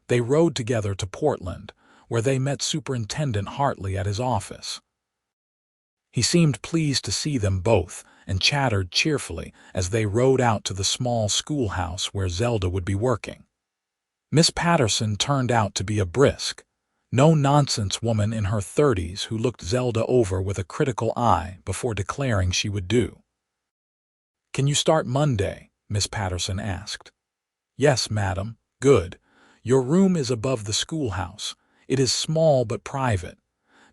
They rode together to Portland, where they met Superintendent Hartley at his office. He seemed pleased to see them both and chattered cheerfully as they rode out to the small schoolhouse where Zelda would be working. Miss Patterson turned out to be a brisk, no-nonsense woman in her 30s who looked Zelda over with a critical eye before declaring she would do. "Can you start Monday?" Miss Patterson asked. "Yes, madam." "Good. Your room is above the schoolhouse. It is small but private.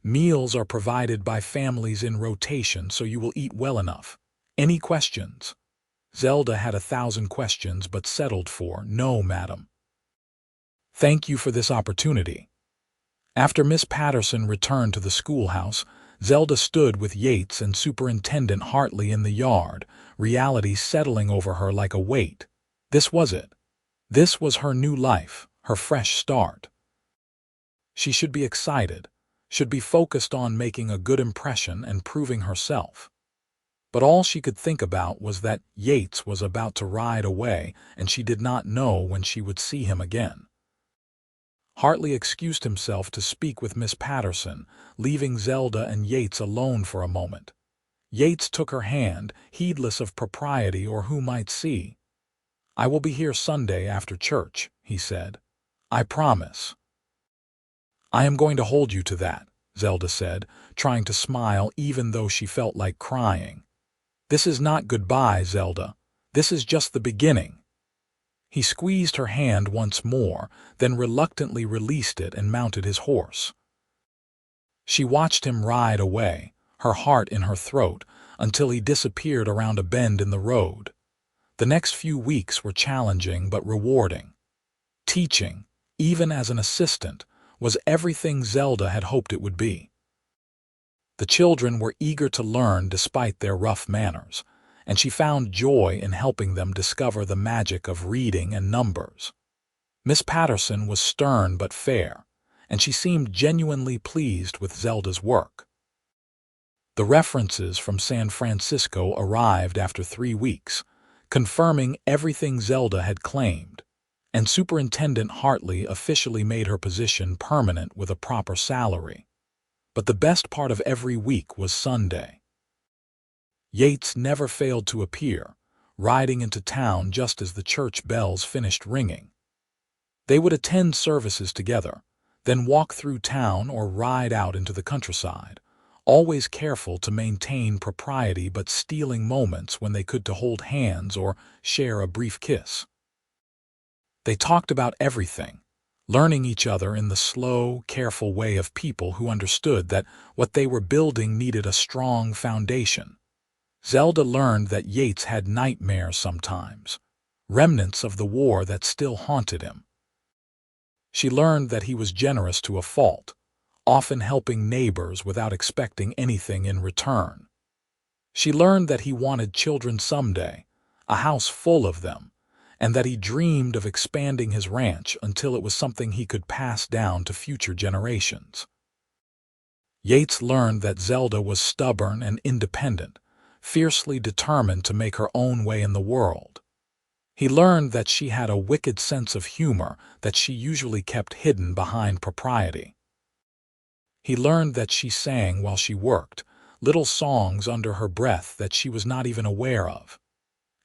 Meals are provided by families in rotation, so you will eat well enough. Any questions?" Zelda had 1,000 questions but settled for, "No, madam." "Thank you for this opportunity." After Miss Patterson returned to the schoolhouse, Zelda stood with Yates and Superintendent Hartley in the yard, reality settling over her like a weight. This was it. This was her new life, her fresh start. She should be excited, should be focused on making a good impression and proving herself. But all she could think about was that Yates was about to ride away and she did not know when she would see him again. Hartley excused himself to speak with Miss Patterson, leaving Zelda and Yates alone for a moment. Yates took her hand, heedless of propriety or who might see. "I will be here Sunday after church," he said. "I promise." "I am going to hold you to that," Zelda said, trying to smile even though she felt like crying. "This is not goodbye, Zelda. This is just the beginning." He squeezed her hand once more, then reluctantly released it and mounted his horse. She watched him ride away, her heart in her throat, until he disappeared around a bend in the road. The next few weeks were challenging but rewarding. Teaching, even as an assistant, was everything Zelda had hoped it would be. The children were eager to learn despite their rough manners, and she found joy in helping them discover the magic of reading and numbers. Miss Patterson was stern but fair, and she seemed genuinely pleased with Zelda's work. The references from San Francisco arrived after 3 weeks, confirming everything Zelda had claimed, and Superintendent Hartley officially made her position permanent with a proper salary. But the best part of every week was Sunday. Yates never failed to appear, riding into town just as the church bells finished ringing. They would attend services together, then walk through town or ride out into the countryside, always careful to maintain propriety but stealing moments when they could to hold hands or share a brief kiss. They talked about everything, learning each other in the slow, careful way of people who understood that what they were building needed a strong foundation. Zelda learned that Yates had nightmares sometimes, remnants of the war that still haunted him. She learned that he was generous to a fault, often helping neighbors without expecting anything in return. She learned that he wanted children someday, a house full of them, and that he dreamed of expanding his ranch until it was something he could pass down to future generations. Yates learned that Zelda was stubborn and independent, fiercely determined to make her own way in the world. He learned that she had a wicked sense of humor that she usually kept hidden behind propriety. He learned that she sang while she worked, little songs under her breath that she was not even aware of.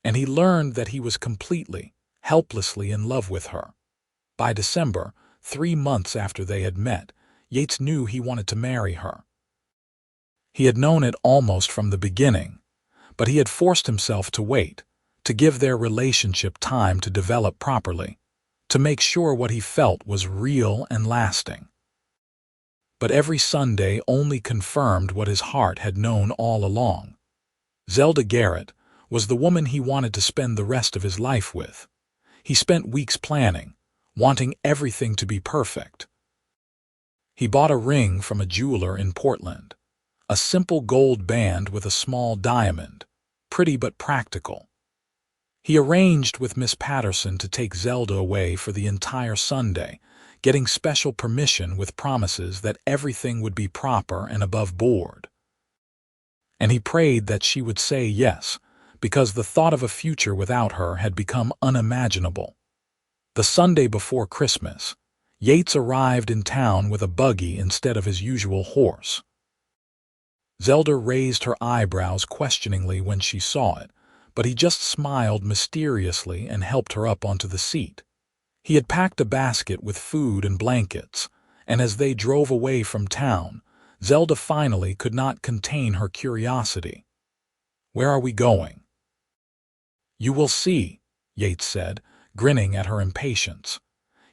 And he learned that he was completely, helplessly in love with her. By December, 3 months after they had met, Yates knew he wanted to marry her. He had known it almost from the beginning, but he had forced himself to wait, to give their relationship time to develop properly, to make sure what he felt was real and lasting. But every Sunday only confirmed what his heart had known all along. Zelda Garrett was the woman he wanted to spend the rest of his life with. He spent weeks planning, wanting everything to be perfect. He bought a ring from a jeweler in Portland, a simple gold band with a small diamond, pretty but practical. He arranged with Miss Patterson to take Zelda away for the entire Sunday, getting special permission with promises that everything would be proper and above board. And he prayed that she would say yes, because the thought of a future without her had become unimaginable. The Sunday before Christmas, Yates arrived in town with a buggy instead of his usual horse. Zelda raised her eyebrows questioningly when she saw it, but he just smiled mysteriously and helped her up onto the seat. He had packed a basket with food and blankets, and as they drove away from town, Zelda finally could not contain her curiosity. "Where are we going?" "You will see," Yates said, grinning at her impatience.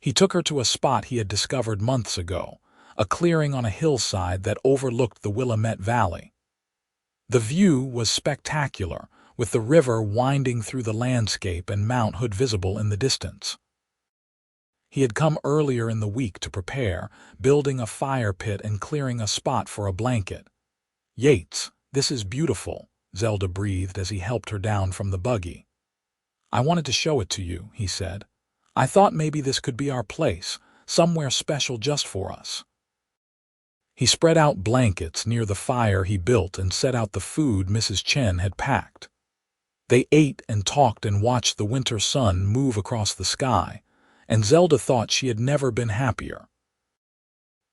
He took her to a spot he had discovered months ago, a clearing on a hillside that overlooked the Willamette Valley. The view was spectacular, with the river winding through the landscape and Mount Hood visible in the distance. He had come earlier in the week to prepare, building a fire pit and clearing a spot for a blanket. "Yates, this is beautiful," Zelda breathed as he helped her down from the buggy. "I wanted to show it to you," he said. "I thought maybe this could be our place, somewhere special just for us." He spread out blankets near the fire he built and set out the food Mrs. Chen had packed. They ate and talked and watched the winter sun move across the sky, and Zelda thought she had never been happier.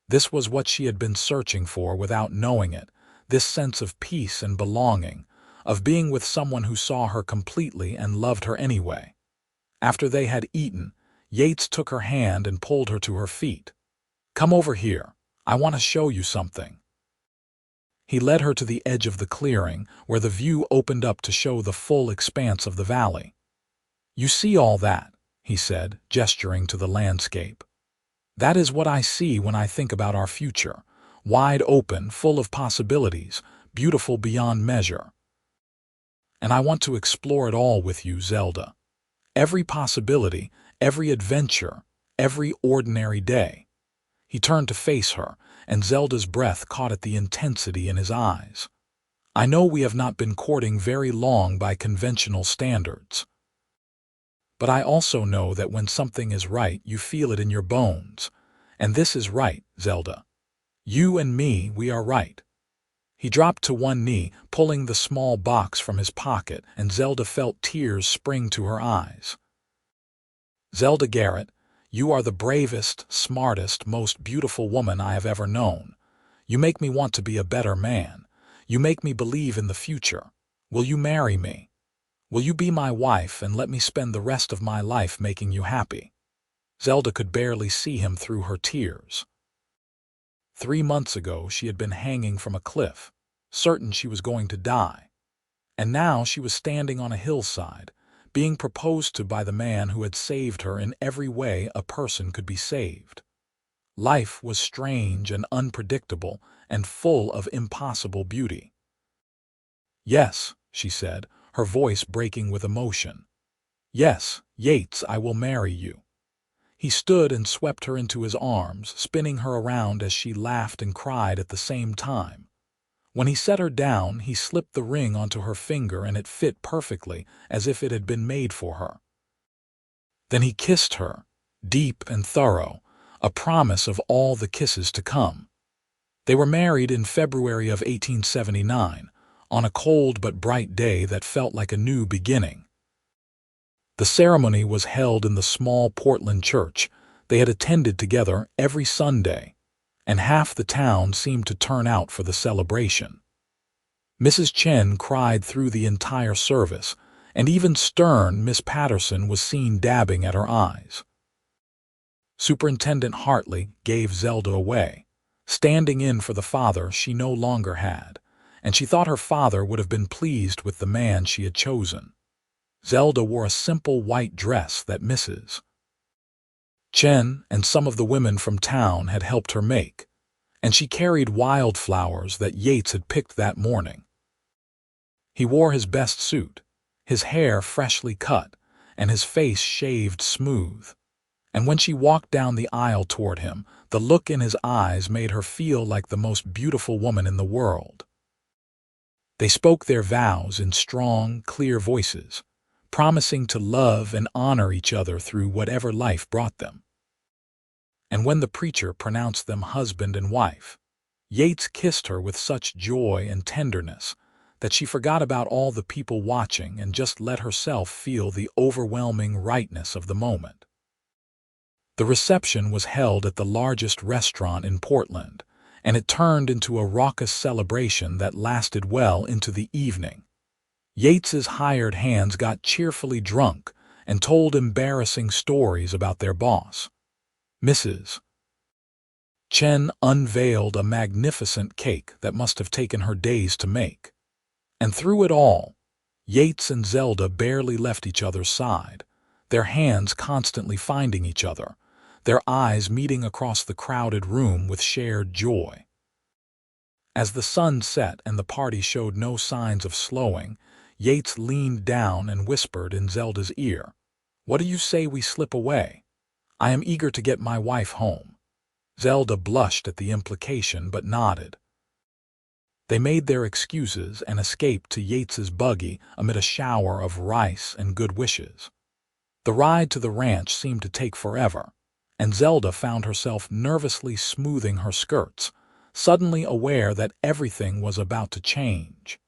This was what she had been searching for without knowing it, this sense of peace and belonging, of being with someone who saw her completely and loved her anyway. After they had eaten, Yates took her hand and pulled her to her feet. "Come over here. I want to show you something." He led her to the edge of the clearing, where the view opened up to show the full expanse of the valley. "You see all that?" he said, gesturing to the landscape. "That is what I see when I think about our future, wide open, full of possibilities, beautiful beyond measure. And I want to explore it all with you, Zelda. Every possibility, every adventure, every ordinary day." He turned to face her, and Zelda's breath caught at the intensity in his eyes. "I know we have not been courting very long by conventional standards. But I also know that when something is right, you feel it in your bones. And this is right, Zelda. You and me, we are right." He dropped to one knee, pulling the small box from his pocket, and Zelda felt tears spring to her eyes. Zelda Garrett, you are the bravest, smartest, most beautiful woman I have ever known. You make me want to be a better man. You make me believe in the future. Will you marry me? Will you be my wife and let me spend the rest of my life making you happy? Zelda could barely see him through her tears. 3 months ago, she had been hanging from a cliff, certain she was going to die. And now she was standing on a hillside, being proposed to by the man who had saved her in every way a person could be saved. Life was strange and unpredictable and full of impossible beauty. "Yes," she said, her voice breaking with emotion. "Yes, Yates, I will marry you." He stood and swept her into his arms, spinning her around as she laughed and cried at the same time. When he set her down, he slipped the ring onto her finger and it fit perfectly, as if it had been made for her. Then he kissed her, deep and thorough, a promise of all the kisses to come. They were married in February of 1879, on a cold but bright day that felt like a new beginning. The ceremony was held in the small Portland church they had attended together every Sunday, and half the town seemed to turn out for the celebration. Mrs. Chen cried through the entire service, and even stern Miss Patterson was seen dabbing at her eyes. Superintendent Hartley gave Zelda away, standing in for the father she no longer had, and she thought her father would have been pleased with the man she had chosen. Zelda wore a simple white dress that Mrs. Chen and some of the women from town had helped her make, and she carried wildflowers that Yates had picked that morning. He wore his best suit, his hair freshly cut, and his face shaved smooth. And when she walked down the aisle toward him, the look in his eyes made her feel like the most beautiful woman in the world. They spoke their vows in strong, clear voices, promising to love and honor each other through whatever life brought them. And when the preacher pronounced them husband and wife, Yates kissed her with such joy and tenderness that she forgot about all the people watching and just let herself feel the overwhelming rightness of the moment. The reception was held at the largest restaurant in Portland, and it turned into a raucous celebration that lasted well into the evening. Yates's hired hands got cheerfully drunk and told embarrassing stories about their boss. Mrs. Chen unveiled a magnificent cake that must have taken her days to make. And through it all, Yates and Zelda barely left each other's side, their hands constantly finding each other, their eyes meeting across the crowded room with shared joy. As the sun set and the party showed no signs of slowing, Yates leaned down and whispered in Zelda's ear, "What do you say we slip away? I am eager to get my wife home." Zelda blushed at the implication but nodded. They made their excuses and escaped to Yates's buggy amid a shower of rice and good wishes. The ride to the ranch seemed to take forever, and Zelda found herself nervously smoothing her skirts, suddenly aware that everything was about to change.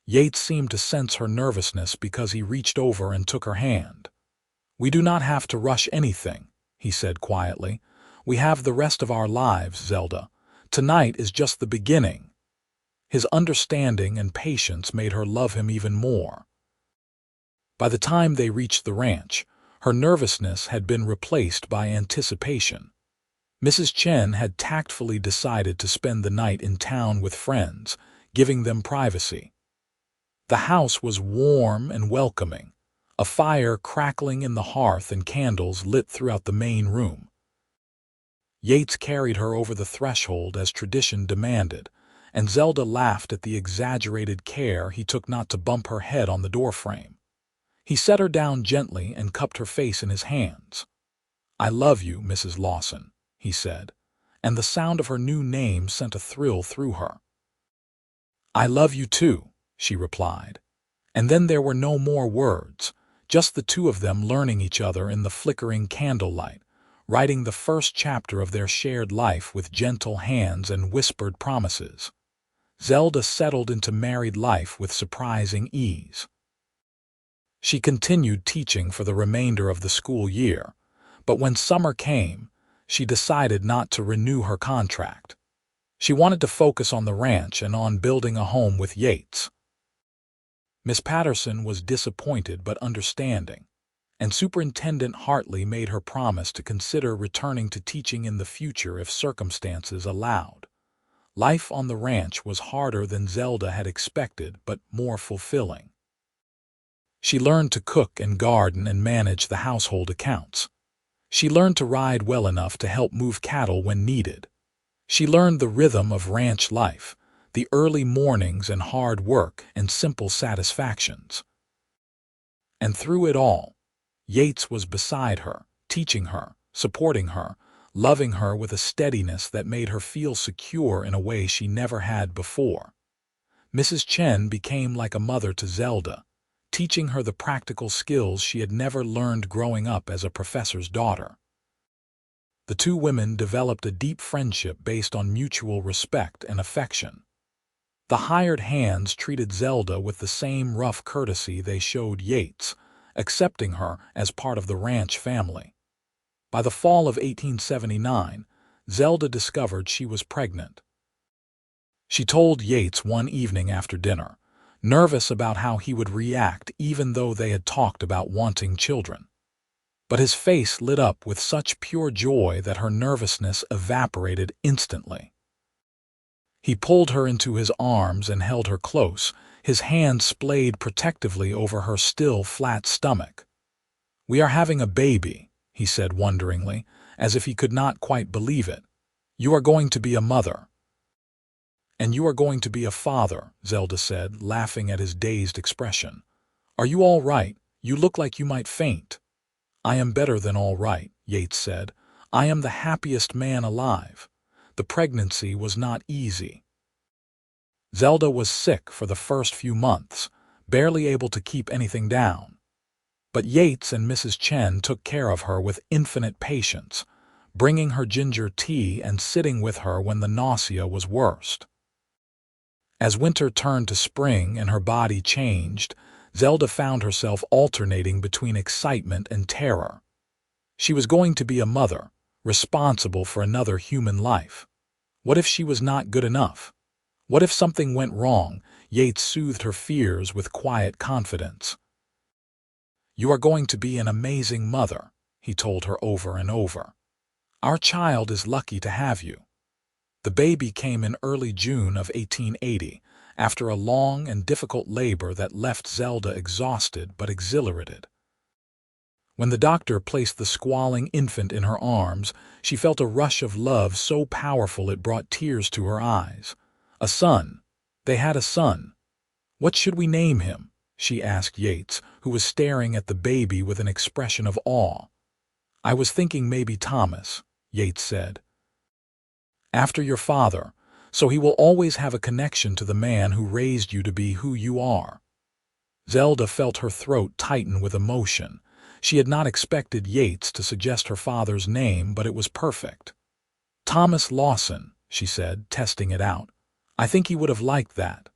Yates seemed to sense her nervousness because he reached over and took her hand. "We do not have to rush anything," he said quietly. "We have the rest of our lives, Zelda. Tonight is just the beginning." His understanding and patience made her love him even more. By the time they reached the ranch, her nervousness had been replaced by anticipation. Mrs. Chen had tactfully decided to spend the night in town with friends, giving them privacy. The house was warm and welcoming, a fire crackling in the hearth and candles lit throughout the main room. Yates carried her over the threshold as tradition demanded, and Zelda laughed at the exaggerated care he took not to bump her head on the doorframe. He set her down gently and cupped her face in his hands. "I love you, Mrs. Lawson," he said, and the sound of her new name sent a thrill through her. "I love you too," she replied. And then there were no more words, just the two of them learning each other in the flickering candlelight, writing the first chapter of their shared life with gentle hands and whispered promises. Zelda settled into married life with surprising ease. She continued teaching for the remainder of the school year, but when summer came, she decided not to renew her contract. She wanted to focus on the ranch and on building a home with Yates. Miss Patterson was disappointed but understanding, and Superintendent Hartley made her promise to consider returning to teaching in the future if circumstances allowed. Life on the ranch was harder than Zelda had expected, but more fulfilling. She learned to cook and garden and manage the household accounts. She learned to ride well enough to help move cattle when needed. She learned the rhythm of ranch life, the early mornings and hard work and simple satisfactions. And through it all, Yates was beside her, teaching her, supporting her, loving her with a steadiness that made her feel secure in a way she never had before. Mrs. Chen became like a mother to Zelda, teaching her the practical skills she had never learned growing up as a professor's daughter. The two women developed a deep friendship based on mutual respect and affection. The hired hands treated Zelda with the same rough courtesy they showed Yates, accepting her as part of the ranch family. By the fall of 1879, Zelda discovered she was pregnant. She told Yates one evening after dinner, nervous about how he would react even though they had talked about wanting children. But his face lit up with such pure joy that her nervousness evaporated instantly. He pulled her into his arms and held her close, his hand splayed protectively over her still flat stomach. "We are having a baby," he said wonderingly, as if he could not quite believe it. "You are going to be a mother." "And you are going to be a father," Zelda said, laughing at his dazed expression. "Are you all right? You look like you might faint." "I am better than all right," Yates said. "I am the happiest man alive. The pregnancy was not easy." Zelda was sick for the first few months, barely able to keep anything down. But Yates and Mrs. Chen took care of her with infinite patience, bringing her ginger tea and sitting with her when the nausea was worst. As winter turned to spring and her body changed, Zelda found herself alternating between excitement and terror. She was going to be a mother, responsible for another human life. What if she was not good enough? What if something went wrong? Yates soothed her fears with quiet confidence. "You are going to be an amazing mother," he told her over and over. "Our child is lucky to have you." The baby came in early June of 1880, after a long and difficult labor that left Zelda exhausted but exhilarated. When the doctor placed the squalling infant in her arms, she felt a rush of love so powerful it brought tears to her eyes. A son. They had a son. "What should we name him?" she asked Yates, who was staring at the baby with an expression of awe. "I was thinking maybe Thomas," Yates said. "After your father, so he will always have a connection to the man who raised you to be who you are." Zelda felt her throat tighten with emotion. She had not expected Yates to suggest her father's name, but it was perfect. "Thomas Lawson," she said, testing it out. "I think he would have liked that."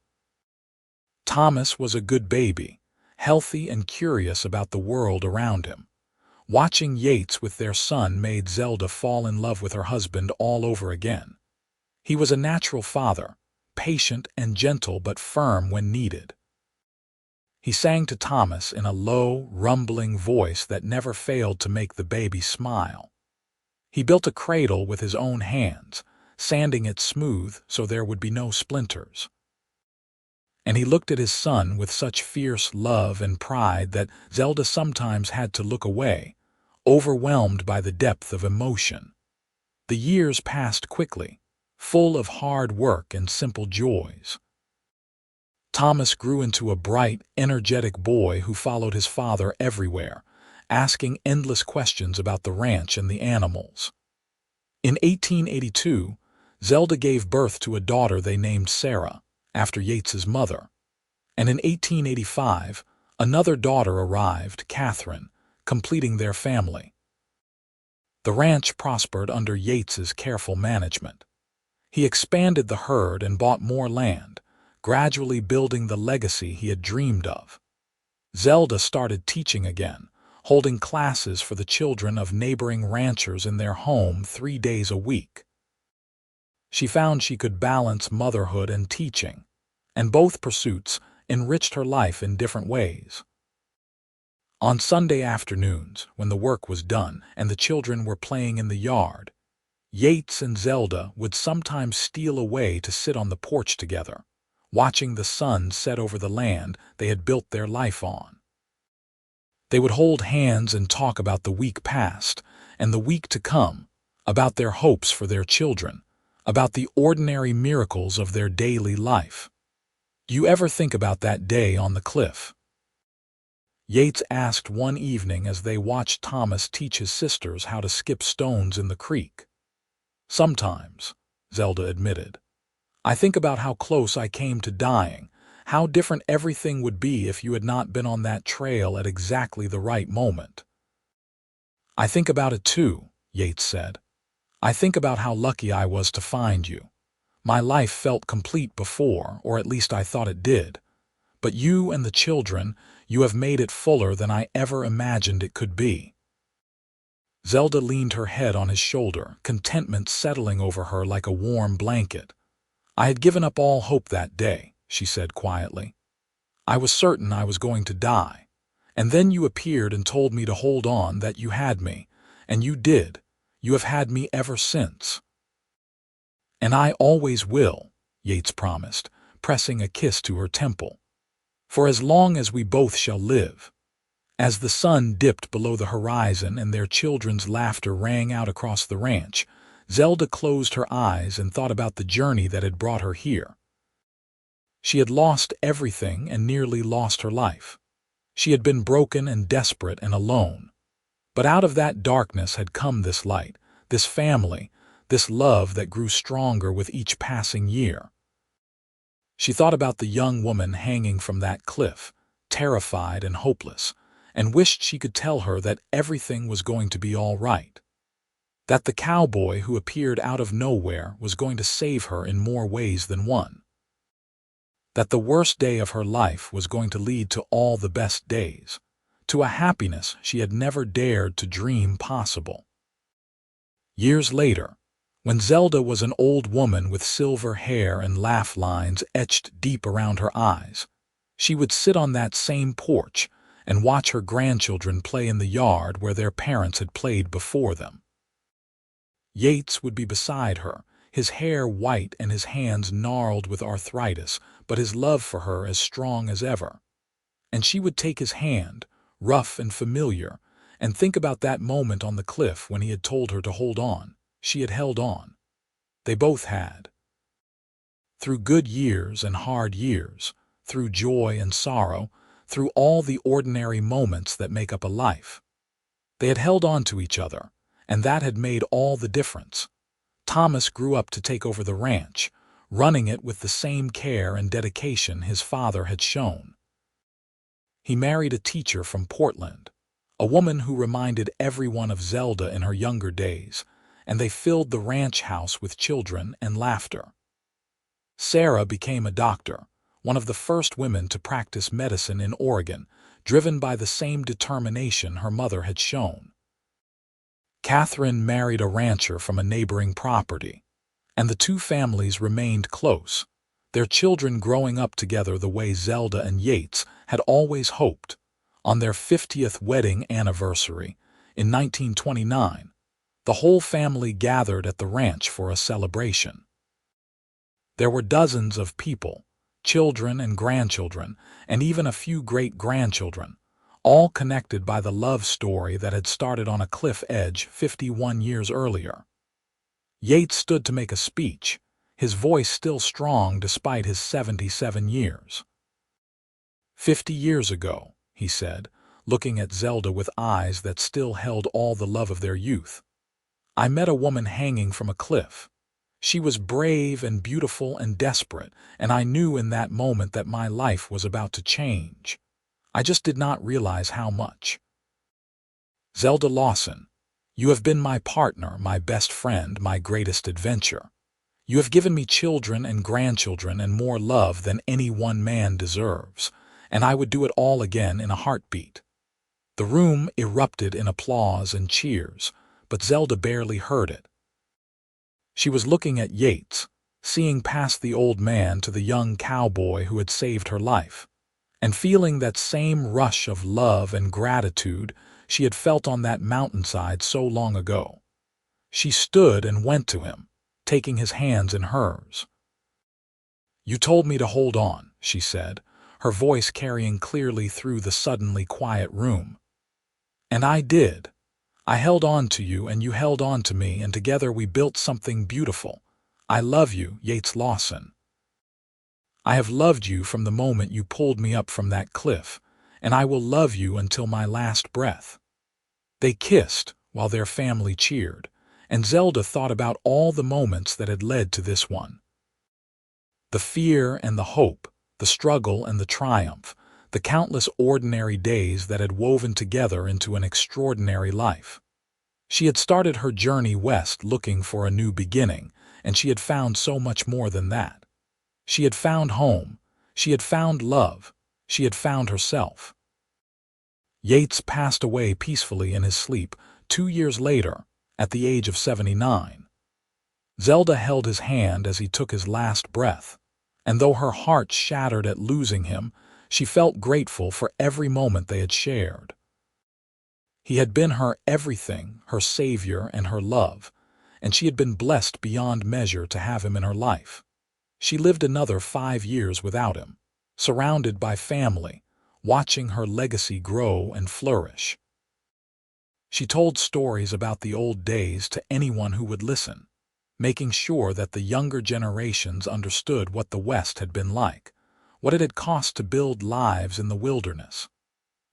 Thomas was a good baby, healthy and curious about the world around him. Watching Yates with their son made Zelda fall in love with her husband all over again. He was a natural father, patient and gentle but firm when needed. He sang to Thomas in a low, rumbling voice that never failed to make the baby smile. He built a cradle with his own hands, sanding it smooth so there would be no splinters. And he looked at his son with such fierce love and pride that Zelda sometimes had to look away, overwhelmed by the depth of emotion. The years passed quickly, full of hard work and simple joys. Thomas grew into a bright, energetic boy who followed his father everywhere, asking endless questions about the ranch and the animals. In 1882, Zelda gave birth to a daughter they named Sarah, after Yates's mother. And in 1885, another daughter arrived, Catherine, completing their family. The ranch prospered under Yates's careful management. He expanded the herd and bought more land, gradually building the legacy he had dreamed of. Zelda started teaching again, holding classes for the children of neighboring ranchers in their home 3 days a week. She found she could balance motherhood and teaching, and both pursuits enriched her life in different ways. On Sunday afternoons, when the work was done and the children were playing in the yard, Yates and Zelda would sometimes steal away to sit on the porch together, watching the sun set over the land they had built their life on. They would hold hands and talk about the week past and the week to come, about their hopes for their children, about the ordinary miracles of their daily life. "Do you ever think about that day on the cliff?" Yates asked one evening as they watched Thomas teach his sisters how to skip stones in the creek. "Sometimes," Zelda admitted. "I think about how close I came to dying, how different everything would be if you had not been on that trail at exactly the right moment." "I think about it too," Yates said. "I think about how lucky I was to find you. My life felt complete before, or at least I thought it did. But you and the children, you have made it fuller than I ever imagined it could be." Zelda leaned her head on his shoulder, contentment settling over her like a warm blanket. "I had given up all hope that day," she said quietly. "I was certain I was going to die. And then you appeared and told me to hold on, that you had me. And you did. You have had me ever since." "And I always will," Yates promised, pressing a kiss to her temple. "For as long as we both shall live." As the sun dipped below the horizon and their children's laughter rang out across the ranch, Zelda closed her eyes and thought about the journey that had brought her here. She had lost everything and nearly lost her life. She had been broken and desperate and alone. But out of that darkness had come this light, this family, this love that grew stronger with each passing year. She thought about the young woman hanging from that cliff, terrified and hopeless, and wished she could tell her that everything was going to be all right. That the cowboy who appeared out of nowhere was going to save her in more ways than one. That the worst day of her life was going to lead to all the best days, to a happiness she had never dared to dream possible. Years later, when Zelda was an old woman with silver hair and laugh lines etched deep around her eyes, she would sit on that same porch and watch her grandchildren play in the yard where their parents had played before them. Yates would be beside her, his hair white and his hands gnarled with arthritis, but his love for her as strong as ever. And she would take his hand, rough and familiar, and think about that moment on the cliff when he had told her to hold on. She had held on. They both had. Through good years and hard years, through joy and sorrow, through all the ordinary moments that make up a life, they had held on to each other, and that had made all the difference. Thomas grew up to take over the ranch, running it with the same care and dedication his father had shown. He married a teacher from Portland, a woman who reminded everyone of Zelda in her younger days, and they filled the ranch house with children and laughter. Sarah became a doctor, one of the first women to practice medicine in Oregon, driven by the same determination her mother had shown. Catherine married a rancher from a neighboring property, and the two families remained close, their children growing up together the way Zelda and Yates had always hoped. On their 50th wedding anniversary, in 1929, the whole family gathered at the ranch for a celebration. There were dozens of people, children and grandchildren, and even a few great-grandchildren, all connected by the love story that had started on a cliff edge 51 years earlier. Yates stood to make a speech, his voice still strong despite his 77 years. "50 years ago," he said, looking at Zelda with eyes that still held all the love of their youth, "I met a woman hanging from a cliff. She was brave and beautiful and desperate, and I knew in that moment that my life was about to change. I just did not realize how much. Zelda Lawson, you have been my partner, my best friend, my greatest adventure. You have given me children and grandchildren and more love than any one man deserves, and I would do it all again in a heartbeat." The room erupted in applause and cheers, but Zelda barely heard it. She was looking at Yates, seeing past the old man to the young cowboy who had saved her life, and feeling that same rush of love and gratitude she had felt on that mountainside so long ago. She stood and went to him, taking his hands in hers. "You told me to hold on," she said, her voice carrying clearly through the suddenly quiet room. "And I did. I held on to you and you held on to me, and together we built something beautiful. I love you, Yates Lawson. I have loved you from the moment you pulled me up from that cliff, and I will love you until my last breath." They kissed while their family cheered, and Zelda thought about all the moments that had led to this one. The fear and the hope, the struggle and the triumph, the countless ordinary days that had woven together into an extraordinary life. She had started her journey west looking for a new beginning, and she had found so much more than that. She had found home, she had found love, she had found herself. Yates passed away peacefully in his sleep 2 years later, at the age of 79. Zelda held his hand as he took his last breath, and though her heart shattered at losing him, she felt grateful for every moment they had shared. He had been her everything, her savior and her love, and she had been blessed beyond measure to have him in her life. She lived another 5 years without him, surrounded by family, watching her legacy grow and flourish. She told stories about the old days to anyone who would listen, making sure that the younger generations understood what the West had been like, what it had cost to build lives in the wilderness.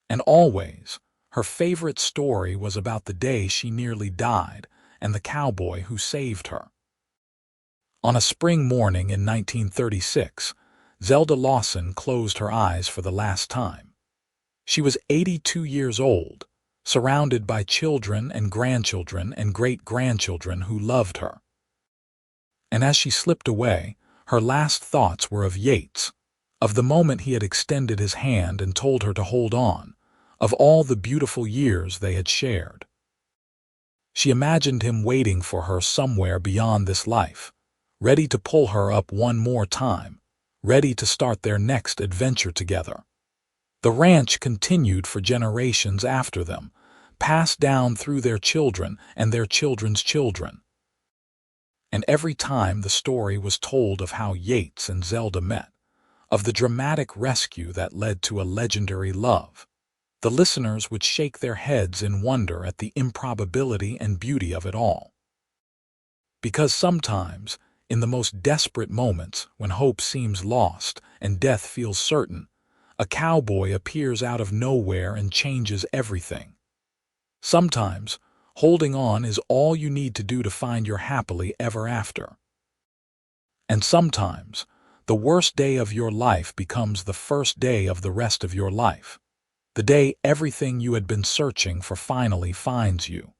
And always, her favorite story was about the day she nearly died and the cowboy who saved her. On a spring morning in 1936, Zelda Lawson closed her eyes for the last time. She was 82 years old, surrounded by children and grandchildren and great-grandchildren who loved her. And as she slipped away, her last thoughts were of Yates, of the moment he had extended his hand and told her to hold on, of all the beautiful years they had shared. She imagined him waiting for her somewhere beyond this life, ready to pull her up one more time, ready to start their next adventure together. The ranch continued for generations after them, passed down through their children and their children's children. And every time the story was told of how Yates and Zelda met, of the dramatic rescue that led to a legendary love, the listeners would shake their heads in wonder at the improbability and beauty of it all. Because sometimes, in the most desperate moments, when hope seems lost and death feels certain, a cowboy appears out of nowhere and changes everything. Sometimes, holding on is all you need to do to find your happily ever after. And sometimes, the worst day of your life becomes the first day of the rest of your life. The day everything you had been searching for finally finds you.